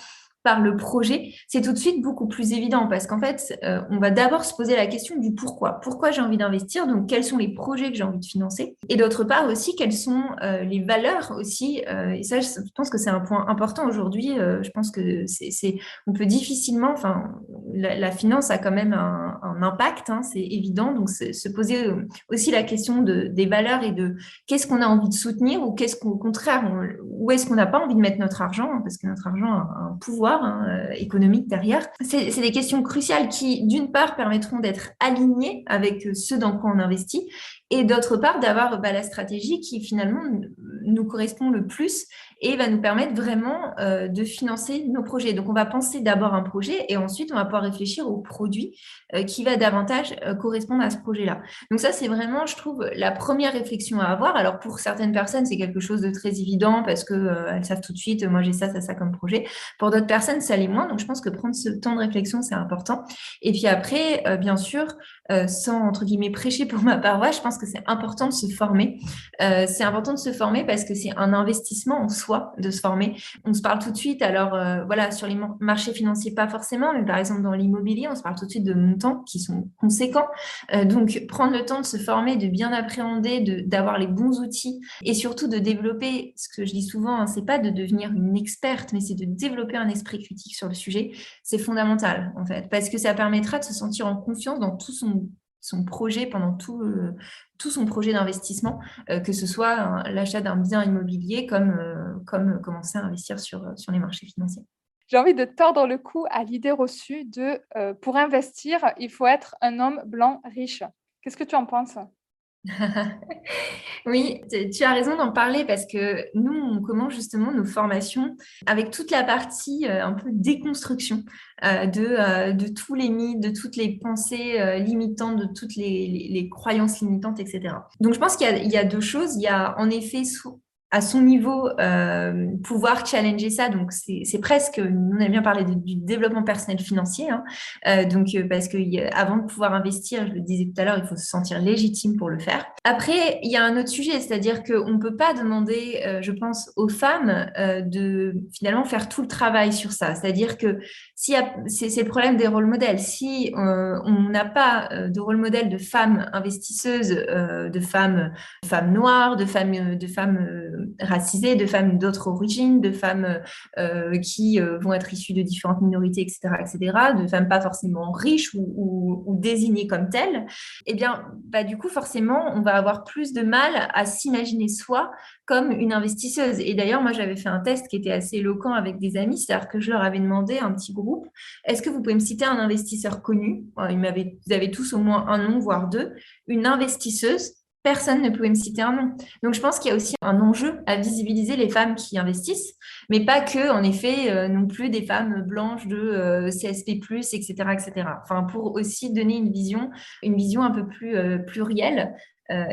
par le projet, c'est tout de suite beaucoup plus évident parce qu'en fait, on va d'abord se poser la question du pourquoi. Pourquoi j'ai envie d'investir? Donc, quels sont les projets que j'ai envie de financer? Et d'autre part aussi, quelles sont les valeurs aussi? Et ça, je pense que c'est un point important aujourd'hui. Je pense que on peut difficilement, enfin, la finance a quand même un impact, hein, c'est évident. Donc, se poser aussi la question des valeurs et de qu'est-ce qu'on a envie de soutenir ou qu'est-ce qu'au contraire, où est-ce qu'on n'a pas envie de mettre notre argent, hein, parce que notre argent a un pouvoir économique derrière. C'est des questions cruciales qui, d'une part, permettront d'être alignées avec ce dans quoi on investit et d'autre part, d'avoir la stratégie qui finalement nous correspond le plus et va nous permettre vraiment de financer nos projets. Donc, on va penser d'abord un projet et ensuite, on va pouvoir réfléchir au produit qui va davantage correspondre à ce projet-là. Donc, ça, c'est vraiment, je trouve, la première réflexion à avoir. Alors, pour certaines personnes, c'est quelque chose de très évident parce qu'elles savent tout de suite, moi, j'ai ça comme projet. Pour d'autres personnes, ça l'est moins. Donc, je pense que prendre ce temps de réflexion, c'est important. Et puis après, bien sûr, sans, entre guillemets, prêcher pour ma paroisse, je pense que c'est important de se former. C'est important de se former parce que c'est un investissement en soi de se former. On se parle tout de suite, alors voilà, sur les marchés financiers, pas forcément, mais par exemple dans l'immobilier, on se parle tout de suite de montants qui sont conséquents. Donc, prendre le temps de se former, de bien appréhender, d'avoir les bons outils et surtout de développer, ce que je dis souvent, hein, c'est pas de devenir une experte, mais c'est de développer un esprit critique sur le sujet. C'est fondamental, en fait, parce que ça permettra de se sentir en confiance dans tout son projet, pendant tout son projet d'investissement, que ce soit l'achat d'un bien immobilier comme commencer à investir sur les marchés financiers. J'ai envie de tordre le cou à l'idée reçue de pour investir, il faut être un homme blanc riche. Qu'est-ce que tu en penses? Oui, tu as raison d'en parler parce que nous, on commence justement nos formations avec toute la partie un peu déconstruction de tous les mythes, de toutes les pensées limitantes, de toutes les croyances limitantes, etc. Donc, je pense qu'il y a deux choses. Il y a en effet à son niveau, pouvoir challenger ça. Donc, c'est presque, on aime bien parler du développement personnel financier, hein. Parce que avant de pouvoir investir, je le disais tout à l'heure, il faut se sentir légitime pour le faire. Après, il y a un autre sujet, c'est-à-dire qu'on ne peut pas demander, je pense, aux femmes de finalement faire tout le travail sur ça. C'est-à-dire que c'est le problème des rôles modèles. Si on n'a pas de rôle modèle de femmes investisseuses, de femmes noires, de femmes racisées, de femmes d'autres origines, de femmes qui vont être issues de différentes minorités, etc., etc., de femmes pas forcément riches ou désignées comme telles, eh bien, bah, du coup, forcément, on va avoir plus de mal à s'imaginer soi comme une investisseuse. Et d'ailleurs, moi, j'avais fait un test qui était assez éloquent avec des amis, c'est-à-dire que je leur avais demandé, un petit groupe, est-ce que vous pouvez me citer un investisseur connu? Ils avaient tous au moins un nom, voire deux. Une investisseuse, personne ne pouvait me citer un nom. Donc, je pense qu'il y a aussi un enjeu à visibiliser les femmes qui investissent, mais pas que, en effet, non plus des femmes blanches de CSP+, etc., etc. Enfin, pour aussi donner une vision un peu plus plurielle.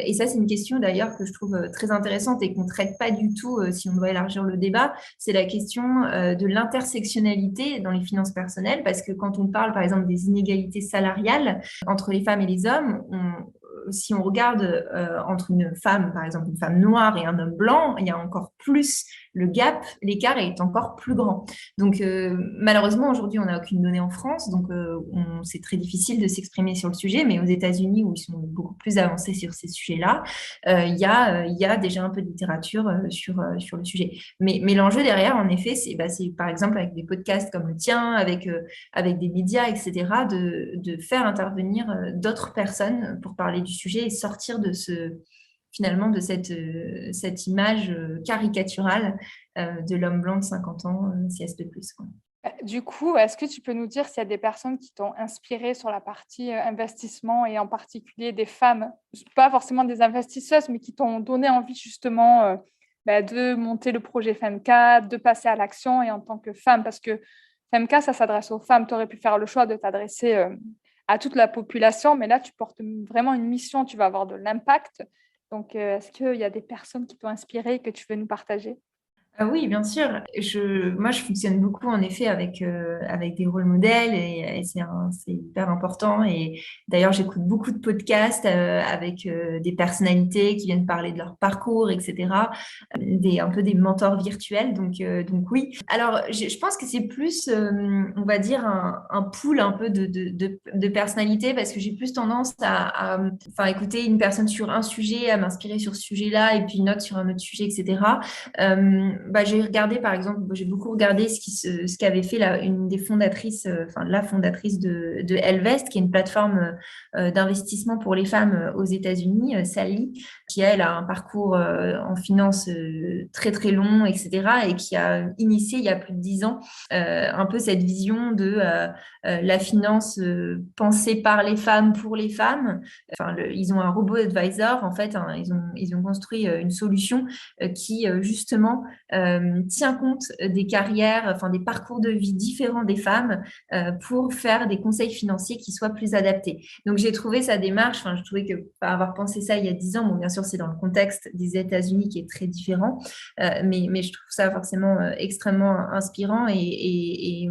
Et ça, c'est une question d'ailleurs que je trouve très intéressante et qu'on ne traite pas du tout si on doit élargir le débat. C'est la question de l'intersectionnalité dans les finances personnelles, parce que quand on parle par exemple des inégalités salariales entre les femmes et les hommes, si on regarde entre une femme, par exemple une femme noire et un homme blanc, il y a encore plus le gap, l'écart est encore plus grand. Donc malheureusement aujourd'hui on n'a aucune donnée en France, donc c'est très difficile de s'exprimer sur le sujet, mais aux États-Unis où ils sont beaucoup plus avancés sur ces sujets-là, il y a déjà un peu de littérature sur le sujet. Mais l'enjeu derrière, en effet, c'est par exemple avec des podcasts comme le tien, avec des médias, etc., de faire intervenir d'autres personnes pour parler du sujet et sortir finalement de cette image caricaturale de l'homme blanc de 50 ans, CSP+, quoi. Du coup, est-ce que tu peux nous dire s'il y a des personnes qui t'ont inspiré sur la partie investissement et en particulier des femmes, pas forcément des investisseuses, mais qui t'ont donné envie justement de monter le projet FemK, de passer à l'action et en tant que femme, parce que FemK, ça s'adresse aux femmes. Tu aurais pu faire le choix de t'adresser à toute la population, mais là, tu portes vraiment une mission, tu vas avoir de l'impact. Donc, est-ce qu'il y a des personnes qui t'ont inspiré et que tu veux nous partager? Ah oui, bien sûr. Moi, je fonctionne beaucoup en effet avec des rôles modèles et c'est hyper important. Et d'ailleurs, j'écoute beaucoup de podcasts avec des personnalités qui viennent parler de leur parcours, etc. Un peu des mentors virtuels. Donc oui. Alors, je pense que c'est plus, on va dire, un pool un peu de personnalités parce que j'ai plus tendance enfin, écouter une personne sur un sujet, à m'inspirer sur ce sujet-là et puis une autre sur un autre sujet, etc. J'ai regardé, par exemple, j'ai beaucoup regardé ce qu'avait fait une des fondatrices, enfin la fondatrice de Ellevest, qui est une plateforme d'investissement pour les femmes aux États-Unis, Sally, qui elle a un parcours en finance très très long, etc., et qui a initié il y a plus de 10 ans un peu cette vision de la finance pensée par les femmes pour les femmes. Enfin, ils ont un robot advisor, en fait, hein, ils ont construit une solution qui justement tient compte des carrières, enfin des parcours de vie différents des femmes pour faire des conseils financiers qui soient plus adaptés. Donc j'ai trouvé sa démarche, enfin je trouvais que avoir pensé ça il y a 10 ans, bon bien sûr c'est dans le contexte des États-Unis qui est très différent, mais je trouve ça forcément extrêmement inspirant et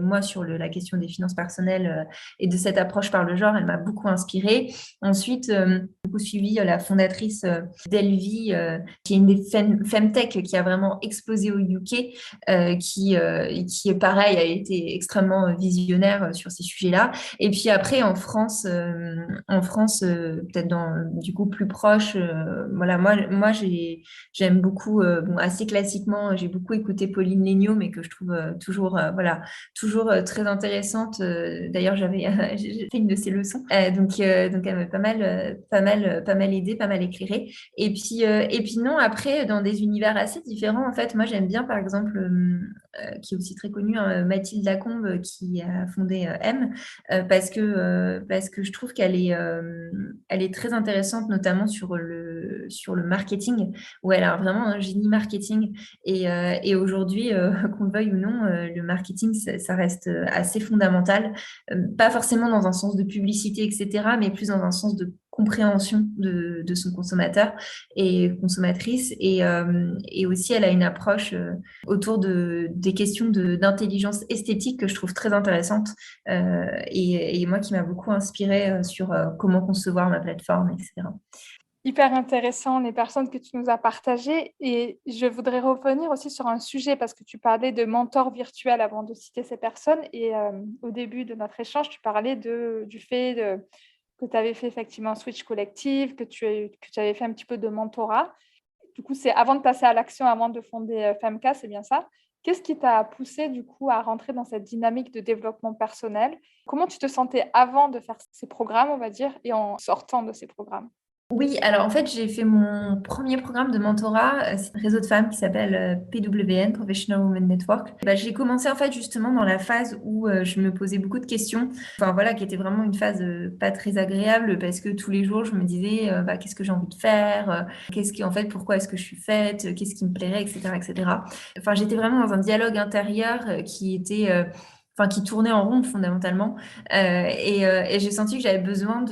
moi sur la question des finances personnelles et de cette approche par le genre, elle m'a beaucoup inspirée. Ensuite, beaucoup suivi la fondatrice d'Elvie, qui est une des femtech qui a vraiment explosé au UK, qui est pareil, a été extrêmement visionnaire sur ces sujets-là. Et puis après, en France, peut-être du coup plus proche, voilà, moi j'aime beaucoup, assez classiquement, j'ai beaucoup écouté Pauline Léniaud, mais que je trouve toujours, toujours très intéressante. D'ailleurs, j'ai fait une de ses leçons, donc elle m'a pas mal aidée, pas mal éclairée. Et puis non, après, dans des univers assez différents, en fait, moi j'aime bien par exemple, qui est aussi très connue, hein, Mathilde Lacombe, qui a fondé M, parce que je trouve elle est très intéressante, notamment sur le marketing, où elle a vraiment un génie marketing. Et aujourd'hui, qu'on le veuille ou non, le marketing, ça reste assez fondamental, pas forcément dans un sens de publicité, etc., mais plus dans un sens de compréhension de son consommateur et consommatrice. Et aussi, elle a une approche autour des questions d'intelligence esthétique que je trouve très intéressante et moi qui m'a beaucoup inspirée sur comment concevoir ma plateforme, etc. Hyper intéressant les personnes que tu nous as partagées. Et je voudrais revenir aussi sur un sujet parce que tu parlais de mentors virtuels avant de citer ces personnes. Et au début de notre échange, tu parlais du fait que tu avais fait effectivement un switch collectif, que tu avais fait un petit peu de mentorat. Du coup, c'est avant de passer à l'action, avant de fonder FemK, c'est bien ça. Qu'est-ce qui t'a poussé du coup à rentrer dans cette dynamique de développement personnel? Comment tu te sentais avant de faire ces programmes, on va dire, et en sortant de ces programmes? Oui, alors en fait, j'ai fait mon premier programme de mentorat. C'est un réseau de femmes qui s'appelle PWN, Professional Women Network. Bah, j'ai commencé en fait justement dans la phase où je me posais beaucoup de questions. Enfin voilà, qui était vraiment une phase pas très agréable parce que tous les jours, je me disais bah, qu'est-ce que j'ai envie de faire, qu'est-ce qui en fait, pourquoi est-ce que je suis faite, qu'est-ce qui me plairait, etc., etc. Enfin, j'étais vraiment dans un dialogue intérieur qui était enfin qui tournait en rond fondamentalement. Et j'ai senti que j'avais besoin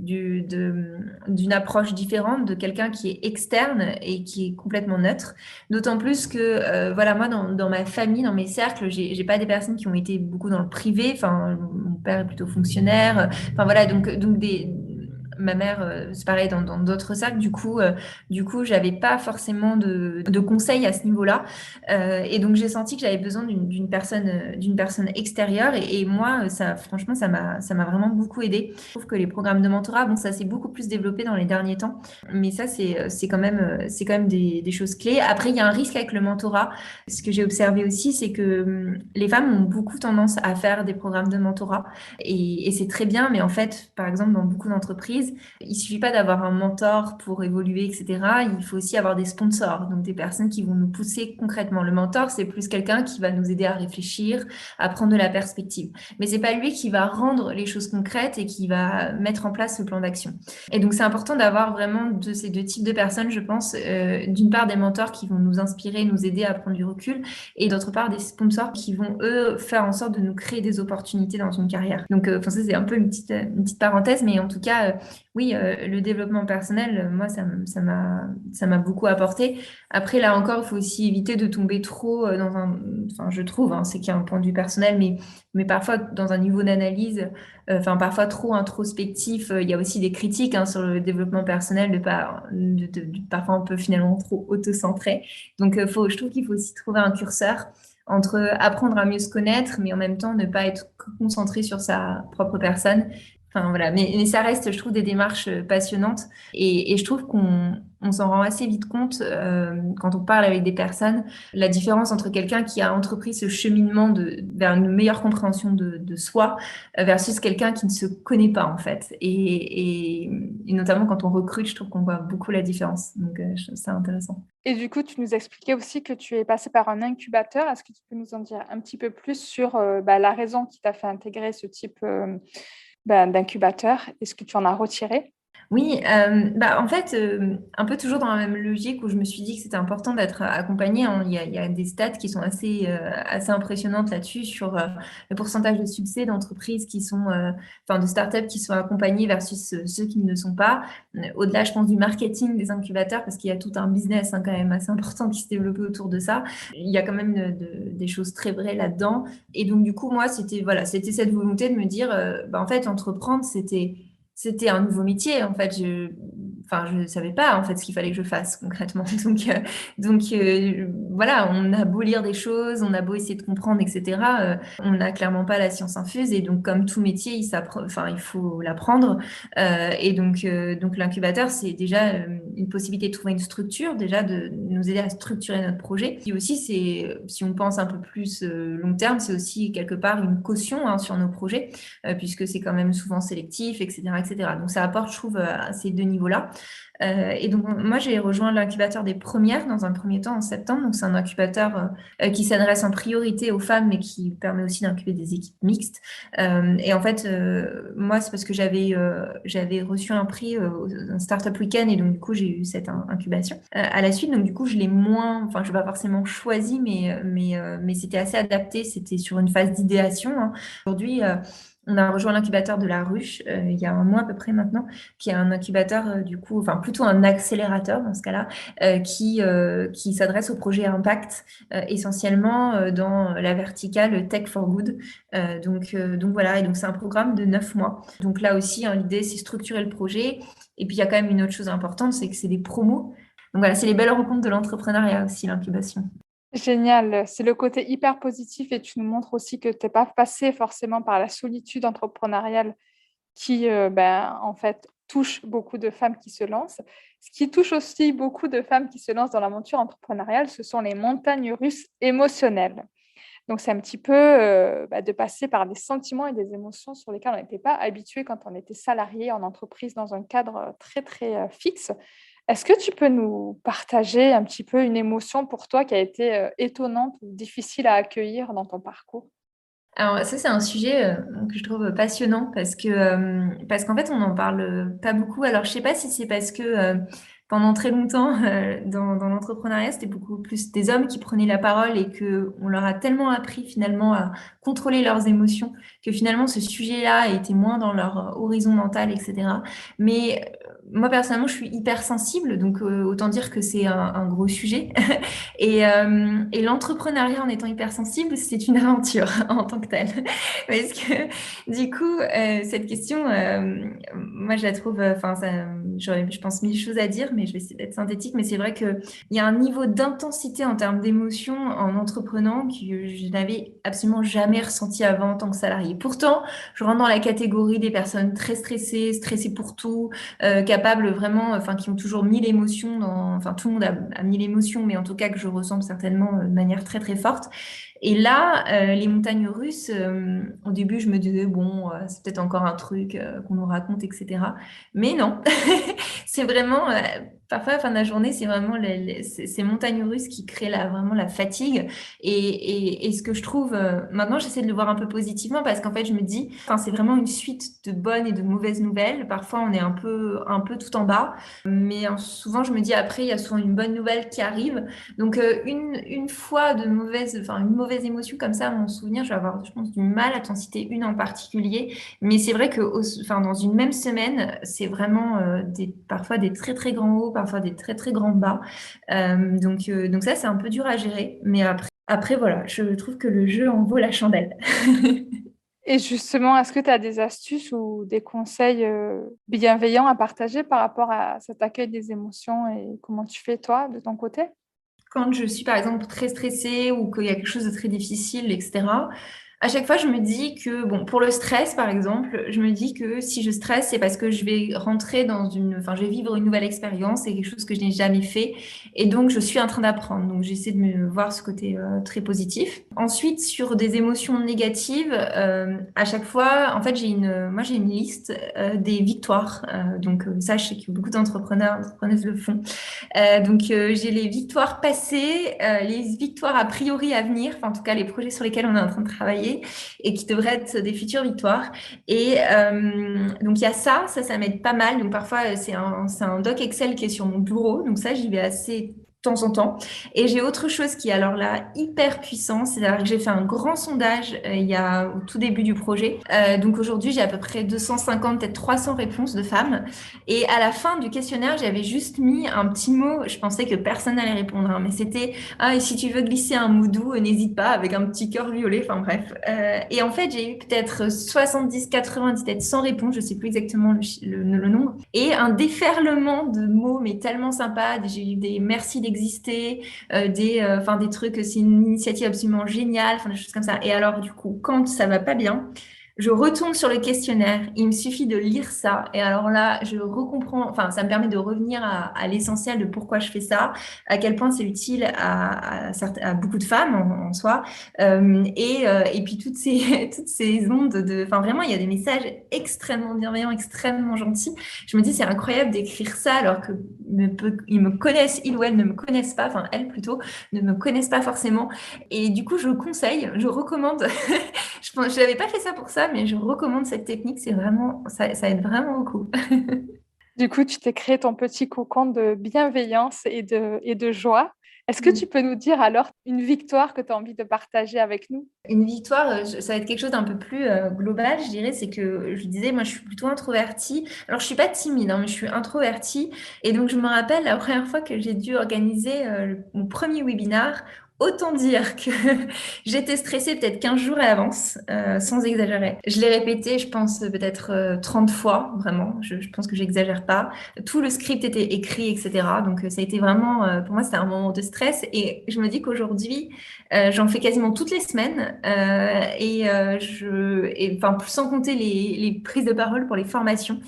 d'une approche différente, de quelqu'un qui est externe et qui est complètement neutre. D'autant plus que, voilà, moi, dans ma famille, dans mes cercles, j'ai pas des personnes qui ont été beaucoup dans le privé. Enfin, mon père est plutôt fonctionnaire. Enfin, voilà, donc ma mère, c'est pareil dans d'autres cercles. Du coup, j'avais pas forcément de conseils à ce niveau-là. Et donc, j'ai senti que j'avais besoin d'une personne extérieure. Et moi, ça, franchement, ça m'a vraiment beaucoup aidé. Je trouve que les programmes de mentorat, bon, ça s'est beaucoup plus développé dans les derniers temps. Mais ça, c'est quand même des choses clés. Après, il y a un risque avec le mentorat. Ce que j'ai observé aussi, c'est que les femmes ont beaucoup tendance à faire des programmes de mentorat. Et c'est très bien. Mais en fait, par exemple, dans beaucoup d'entreprises, il suffit pas d'avoir un mentor pour évoluer, etc. Il faut aussi avoir des sponsors, donc des personnes qui vont nous pousser concrètement. Le mentor, c'est plus quelqu'un qui va nous aider à réfléchir, à prendre de la perspective. Mais c'est pas lui qui va rendre les choses concrètes et qui va mettre en place le plan d'action. Et donc, c'est important d'avoir vraiment de ces deux types de personnes, je pense. D'une part, des mentors qui vont nous inspirer, nous aider à prendre du recul, et d'autre part, des sponsors qui vont, eux, faire en sorte de nous créer des opportunités dans une carrière. Donc, ça, c'est un peu une petite parenthèse, mais en tout cas, oui, le développement personnel, moi, ça m'a beaucoup apporté. Après, là encore, il faut aussi éviter de tomber trop dans un, enfin, je trouve, hein, c'est qu'il y a un point de vue personnel, mais parfois dans un niveau d'analyse, enfin, parfois trop introspectif. Il y a aussi des critiques hein, sur le développement personnel, parfois un peu finalement trop auto-centré. Donc, je trouve qu'il faut aussi trouver un curseur entre apprendre à mieux se connaître, mais en même temps ne pas être concentré sur sa propre personne. Enfin, voilà. Mais ça reste, je trouve, des démarches passionnantes. Et je trouve qu'on s'en rend assez vite compte quand on parle avec des personnes, la différence entre quelqu'un qui a entrepris ce cheminement vers une meilleure compréhension de soi versus quelqu'un qui ne se connaît pas, en fait. Et notamment quand on recrute, je trouve qu'on voit beaucoup la différence. Donc, je trouve ça intéressant. Et du coup, tu nous expliquais aussi que tu es passé par un incubateur. Est-ce que tu peux nous en dire un petit peu plus sur la raison qui t'a fait intégrer ce type d'incubateur? Est-ce que tu en as retiré? Oui, en fait, un peu toujours dans la même logique où je me suis dit que c'était important d'être accompagnée, hein. Il y a des stats qui sont assez impressionnantes là-dessus sur le pourcentage de succès d'entreprises qui sont, enfin de startups qui sont accompagnées versus ceux qui ne le sont pas. Au-delà, je pense, du marketing des incubateurs, parce qu'il y a tout un business hein, quand même assez important qui se développe autour de ça. Il y a quand même des choses très vraies là-dedans. Et donc, du coup, moi, c'était cette volonté de me dire, en fait, entreprendre, c'était un nouveau métier. En fait, je ne savais pas en fait ce qu'il fallait que je fasse concrètement. Voilà, on a beau lire des choses, on a beau essayer de comprendre, etc. On n'a clairement pas la science infuse. Et donc, comme tout métier, il faut l'apprendre. Donc l'incubateur, c'est déjà une possibilité de trouver une structure, déjà de nous aider à structurer notre projet. Et aussi, si on pense un peu plus long terme, c'est aussi quelque part une caution hein, sur nos projets, puisque c'est quand même souvent sélectif, etc., etc. Donc ça apporte, je trouve, à ces deux niveaux-là. Et donc, moi, j'ai rejoint l'incubateur des premières dans un premier temps en septembre. Donc, c'est un incubateur qui s'adresse en priorité aux femmes, mais qui permet aussi d'incuber des équipes mixtes. Et en fait, moi, c'est parce que j'avais reçu un prix, un Startup Weekend, et donc, du coup, j'ai eu cette incubation. À la suite, donc, du coup, je l'ai enfin, je l'ai pas forcément choisi, mais c'était assez adapté. C'était sur une phase d'idéation, hein. Aujourd'hui, on a rejoint l'incubateur de la Ruche il y a un mois à peu près maintenant, qui est un incubateur du coup, enfin plutôt un accélérateur dans ce cas-là, qui s'adresse aux projets à impact essentiellement dans la verticale Tech for Good. Donc voilà, et donc c'est un programme de 9 mois. Donc là aussi, hein, l'idée c'est structurer le projet. Et puis il y a quand même une autre chose importante, c'est que c'est des promos. Donc voilà, c'est les belles rencontres de l'entrepreneuriat aussi, l'incubation. Génial, c'est le côté hyper positif et tu nous montres aussi que tu n'es pas passé forcément par la solitude entrepreneuriale qui, en fait, touche beaucoup de femmes qui se lancent. Ce qui touche aussi beaucoup de femmes qui se lancent dans l'aventure entrepreneuriale, ce sont les montagnes russes émotionnelles. Donc, c'est un petit peu de passer par des sentiments et des émotions sur lesquels on n'était pas habitué quand on était salarié en entreprise dans un cadre très, très fixe. Est-ce que tu peux nous partager un petit peu une émotion pour toi qui a été étonnante ou difficile à accueillir dans ton parcours? Alors ça, c'est un sujet que je trouve passionnant parce qu'en fait, on n'en parle pas beaucoup. Alors, je sais pas si c'est parce que pendant très longtemps, dans l'entrepreneuriat, c'était beaucoup plus des hommes qui prenaient la parole et que on leur a tellement appris finalement à contrôler leurs émotions que finalement, ce sujet-là était moins dans leur horizon mental, etc. Mais moi, personnellement, je suis hyper sensible, donc autant dire que c'est un gros sujet. Et l'entrepreneuriat en étant hypersensible, c'est une aventure en tant que telle. Parce que du coup, cette question, moi je la trouve, enfin, j'aurais, je pense, mille choses à dire, mais je vais essayer d'être synthétique. Mais c'est vrai qu'il y a un niveau d'intensité en termes d'émotion en entreprenant que je n'avais absolument jamais ressenti avant en tant que salarié. Pourtant, je rentre dans la catégorie des personnes très stressées, stressées pour tout, capables vraiment, enfin, qui ont toujours mille émotions enfin, tout le monde a mille émotions, mais en tout cas que je ressens certainement de manière très très forte. Et là, les montagnes russes, au début, je me disais, bon, c'est peut-être encore un truc qu'on nous raconte, etc. Mais non, c'est vraiment, parfois, à la fin de la journée, c'est vraiment ces montagnes russes qui créent vraiment la fatigue. Et ce que je trouve, maintenant, j'essaie de le voir un peu positivement parce qu'en fait, je me dis, enfin, c'est vraiment une suite de bonnes et de mauvaises nouvelles. Parfois, on est un peu tout en bas, mais souvent, je me dis, après, il y a souvent une bonne nouvelle qui arrive. Donc, une fois une mauvaise émotion comme ça, à mon souvenir, je vais avoir, je pense, du mal à t'en citer une en particulier. Mais c'est vrai que, enfin, dans une même semaine, c'est vraiment parfois des très très grands hauts, parfois des très très grands bas. Donc ça, c'est un peu dur à gérer. Mais après, voilà, je trouve que le jeu en vaut la chandelle. Et justement, est-ce que tu as des astuces ou des conseils bienveillants à partager par rapport à cet accueil des émotions et comment tu fais toi de ton côté? Quand je suis par exemple très stressée ou qu'il y a quelque chose de très difficile, etc., à chaque fois, je me dis que, bon, pour le stress, par exemple, je me dis que si je stresse, c'est parce que je vais rentrer enfin, je vais vivre une nouvelle expérience, c'est quelque chose que je n'ai jamais fait. Et donc, je suis en train d'apprendre. Donc, j'essaie de me voir ce côté très positif. Ensuite, sur des émotions négatives, à chaque fois, en fait, moi, j'ai une liste des victoires. Ça, je sais que beaucoup entrepreneuses le font. J'ai les victoires passées, les victoires a priori à venir, enfin, en tout cas les projets sur lesquels on est en train de travailler et qui devraient être des futures victoires. Et donc il y a ça m'aide pas mal. Donc parfois c'est un doc Excel qui est sur mon bureau, donc ça j'y vais assez de temps en temps. Et j'ai autre chose qui est alors là hyper puissant, c'est-à-dire que j'ai fait un grand sondage il y a au tout début du projet. Donc aujourd'hui j'ai à peu près 250, peut-être 300 réponses de femmes. Et à la fin du questionnaire, j'avais juste mis un petit mot. Je pensais que personne n'allait répondre, hein, mais c'était ah, et si tu veux glisser un mot doux, n'hésite pas, avec un petit cœur violet. Enfin bref. Et en fait, j'ai eu peut-être 70, 90, peut-être 100 réponses. Je sais plus exactement le nombre. Et un déferlement de mots, mais tellement sympa. J'ai eu des merci d'exister, des trucs. C'est une initiative absolument géniale, enfin des choses comme ça. Et alors du coup, quand ça va pas bien. Je retourne sur le questionnaire, il me suffit de lire ça et alors là, je recomprends, enfin, ça me permet de revenir à l'essentiel de pourquoi je fais ça, à quel point c'est utile à beaucoup de femmes en soi, et puis toutes ces ondes enfin vraiment, il y a des messages extrêmement bienveillants, extrêmement gentils. Je me dis, c'est incroyable d'écrire ça alors que ils me connaissent, ils ou elles ne me connaissent pas, enfin, elles plutôt, ne me connaissent pas forcément. Et du coup, je recommande. Je n'avais pas fait ça pour ça, mais je recommande cette technique. C'est vraiment, ça aide vraiment beaucoup. Du coup, tu t'es créé ton petit cocon de bienveillance et de joie. Est-ce que tu peux nous dire alors une victoire que tu as envie de partager avec nous? Une victoire, ça va être quelque chose d'un peu plus global, je dirais. C'est que je disais, moi, je suis plutôt introvertie. Alors, je suis pas timide, hein, mais je suis introvertie. Et donc, je me rappelle la première fois que j'ai dû organiser mon premier webinar. Autant dire que j'étais stressée peut-être 15 jours à l'avance, sans exagérer. Je l'ai répété, je pense, peut-être 30 fois, vraiment. Je pense que j'exagère pas. Tout le script était écrit, etc. Donc, ça a été vraiment, pour moi, c'était un moment de stress. Et je me dis qu'aujourd'hui, j'en fais quasiment toutes les semaines. Enfin, sans compter les prises de parole pour les formations.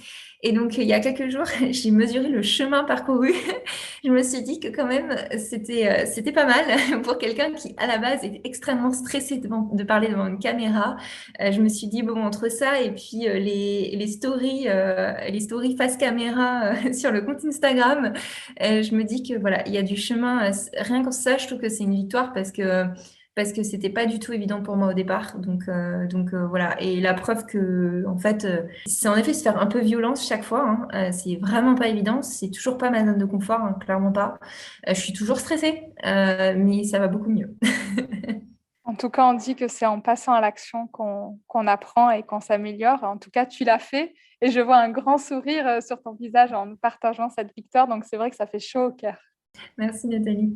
Et donc, il y a quelques jours, j'ai mesuré le chemin parcouru. Je me suis dit que quand même, c'était pas mal pour quelqu'un qui, à la base, est extrêmement stressé de parler devant une caméra. Je me suis dit, bon, entre ça et puis les stories face caméra sur le compte Instagram, je me dis que voilà, il y a du chemin. Rien que ça, je trouve que c'est une victoire parce que c'était pas du tout évident pour moi au départ. Donc voilà. Et la preuve que, en fait, c'est en effet se faire un peu violence chaque fois. Hein. C'est vraiment pas évident. C'est toujours pas ma zone de confort, hein, clairement pas. Je suis toujours stressée, mais ça va beaucoup mieux. En tout cas, on dit que c'est en passant à l'action qu'on apprend et qu'on s'améliore. En tout cas, tu l'as fait et je vois un grand sourire sur ton visage en nous partageant cette victoire. Donc, c'est vrai que ça fait chaud au cœur. Merci Nathalie.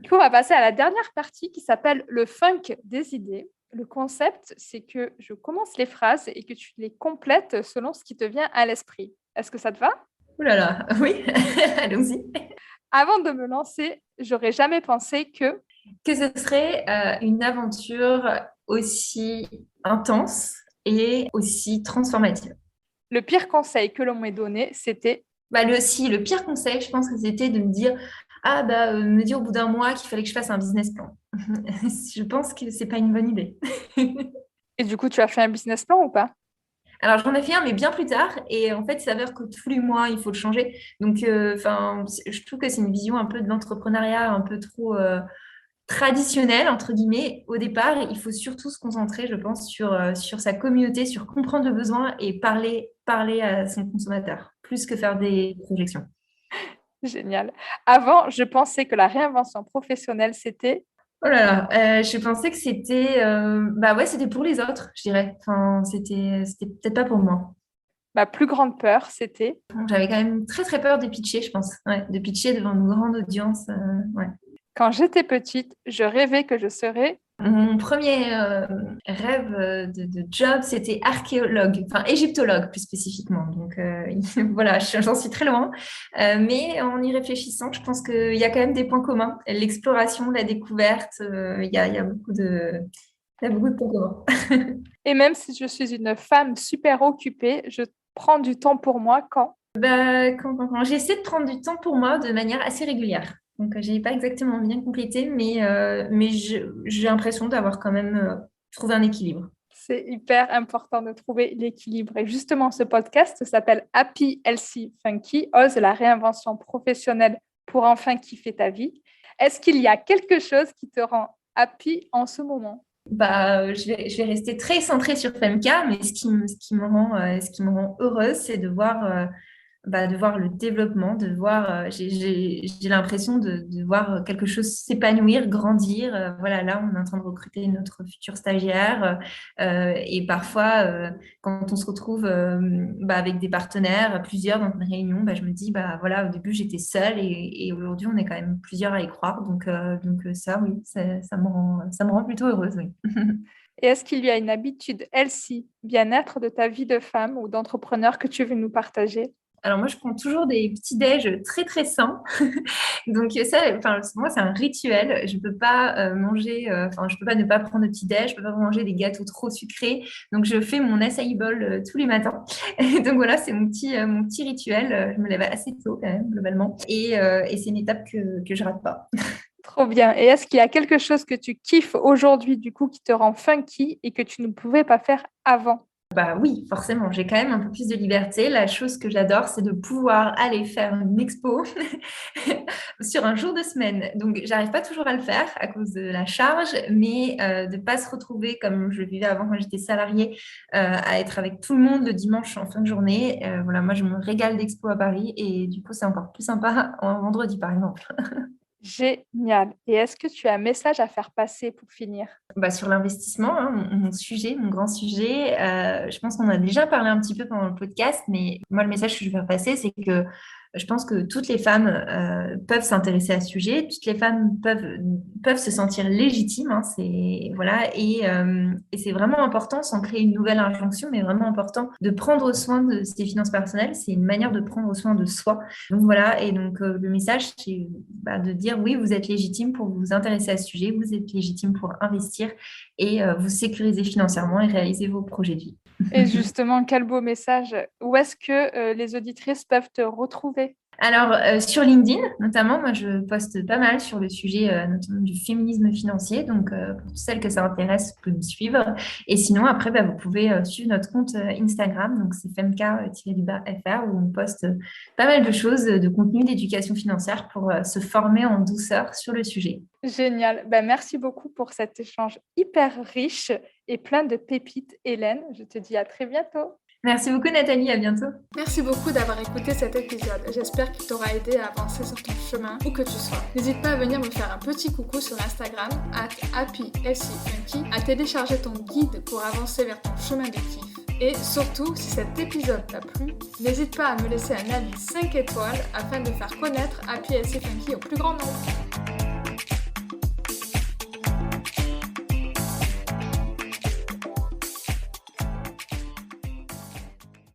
Du coup, on va passer à la dernière partie qui s'appelle le funk des idées. Le concept, c'est que je commence les phrases et que tu les complètes selon ce qui te vient à l'esprit. Est-ce que ça te va? Ouh là là, oui, allons-y. Avant de me lancer, j'aurais jamais pensé que... Que ce serait une aventure aussi intense et aussi transformative. Le pire conseil que l'on m'ait donné, c'était... Bah, le pire conseil, je pense que c'était de me dire, me dire au bout d'un mois qu'il fallait que je fasse un business plan. Je pense que c'est pas une bonne idée. Et du coup, tu as fait un business plan ou pas? Alors, j'en ai fait un, mais bien plus tard. Et en fait, il s'avère que tous les mois, il faut le changer. Donc, je trouve que c'est une vision un peu de l'entrepreneuriat, un peu trop traditionnelle, entre guillemets. Au départ, il faut surtout se concentrer, je pense, sur sa communauté, sur comprendre le besoin et parler à son consommateur, plus que faire des projections. Génial. Avant, je pensais que la réinvention professionnelle, c'était... Oh là là, je pensais que c'était ouais, c'était pour les autres, je dirais. Enfin, c'était peut-être pas pour moi. Ma plus grande peur, c'était... Bon, j'avais quand même très très peur de pitcher, je pense. Ouais, de pitcher devant une grande audience. Ouais. Quand j'étais petite, je rêvais que je serais... Mon premier rêve de job, c'était archéologue, enfin égyptologue plus spécifiquement. Donc voilà, j'en suis très loin. Mais en y réfléchissant, je pense qu'il y a quand même des points communs. L'exploration, la découverte, il y a beaucoup il y a beaucoup de points communs. Et même si je suis une femme super occupée, je prends du temps pour moi quand... Quand j'essaie de prendre du temps pour moi de manière assez régulière. Donc, je n'ai pas exactement bien complété, mais j'ai l'impression d'avoir quand même trouvé un équilibre. C'est hyper important de trouver l'équilibre. Et justement, ce podcast s'appelle Happy, Healthy, Funky, ose la réinvention professionnelle pour enfin kiffer ta vie. Est-ce qu'il y a quelque chose qui te rend happy en ce moment? Je vais rester très centrée sur Femka, mais ce qui me rend heureuse, c'est de voir le développement, j'ai l'impression de voir quelque chose s'épanouir, grandir. Voilà, là, on est en train de recruter notre futur stagiaire. Et parfois, quand on se retrouve avec des partenaires, plusieurs dans une réunion, je me dis, voilà, au début, j'étais seule et aujourd'hui, on est quand même plusieurs à y croire. Donc ça, oui, ça me rend plutôt heureuse, oui. Et est-ce qu'il y a une habitude healthy, bien-être de ta vie de femme ou d'entrepreneur que tu veux nous partager? Alors moi, je prends toujours des petits déj très très sains. Donc ça, enfin moi, c'est un rituel. Je peux pas manger, je peux pas ne pas prendre de petit déj. Je peux pas manger des gâteaux trop sucrés. Donc je fais mon acai bowl tous les matins. Et donc voilà, c'est mon petit rituel. Je me lève assez tôt quand même globalement. Et c'est une étape que je rate pas. Trop bien. Et est-ce qu'il y a quelque chose que tu kiffes aujourd'hui, du coup, qui te rend funky et que tu ne pouvais pas faire avant? Bah oui, forcément, j'ai quand même un peu plus de liberté. La chose que j'adore, c'est de pouvoir aller faire une expo sur un jour de semaine. Donc, j'arrive pas toujours à le faire à cause de la charge, mais de pas se retrouver comme je le vivais avant quand j'étais salariée, à être avec tout le monde le dimanche en fin de journée. Voilà, moi, je me régale d'expo à Paris et du coup, c'est encore plus sympa un vendredi, par exemple. Génial. Et est-ce que tu as un message à faire passer pour finir? Sur l'investissement, hein, mon grand sujet, je pense qu'on a déjà parlé un petit peu pendant le podcast, mais moi, le message que je veux faire passer, c'est que je pense que toutes les femmes peuvent s'intéresser à ce sujet, toutes les femmes peuvent se sentir légitimes, hein, et c'est vraiment important, sans créer une nouvelle injonction, mais vraiment important de prendre soin de ses finances personnelles. C'est une manière de prendre soin de soi. Donc voilà, et donc le message, c'est de dire oui, vous êtes légitime pour vous intéresser à ce sujet, vous êtes légitime pour investir et vous sécuriser financièrement et réaliser vos projets de vie. Et justement, quel beau message. Où est-ce que les auditrices peuvent te retrouver? Alors, sur LinkedIn, notamment, moi, je poste pas mal sur le sujet notamment du féminisme financier. Donc, pour celles que ça intéresse, vous pouvez me suivre. Et sinon, après, vous pouvez suivre notre compte Instagram. Donc, c'est femk-fr où on poste pas mal de choses, de contenu d'éducation financière pour se former en douceur sur le sujet. Génial. Merci beaucoup pour cet échange hyper riche et plein de pépites, Hélène. Je te dis à très bientôt. Merci beaucoup, Nathalie. À bientôt. Merci beaucoup d'avoir écouté cet épisode. J'espère qu'il t'aura aidé à avancer sur ton chemin, où que tu sois. N'hésite pas à venir me faire un petit coucou sur Instagram, @happysfunky, à télécharger ton guide pour avancer vers ton chemin de kiff. Et surtout, si cet épisode t'a plu, n'hésite pas à me laisser un avis 5 étoiles afin de faire connaître Happy Funky au plus grand nombre.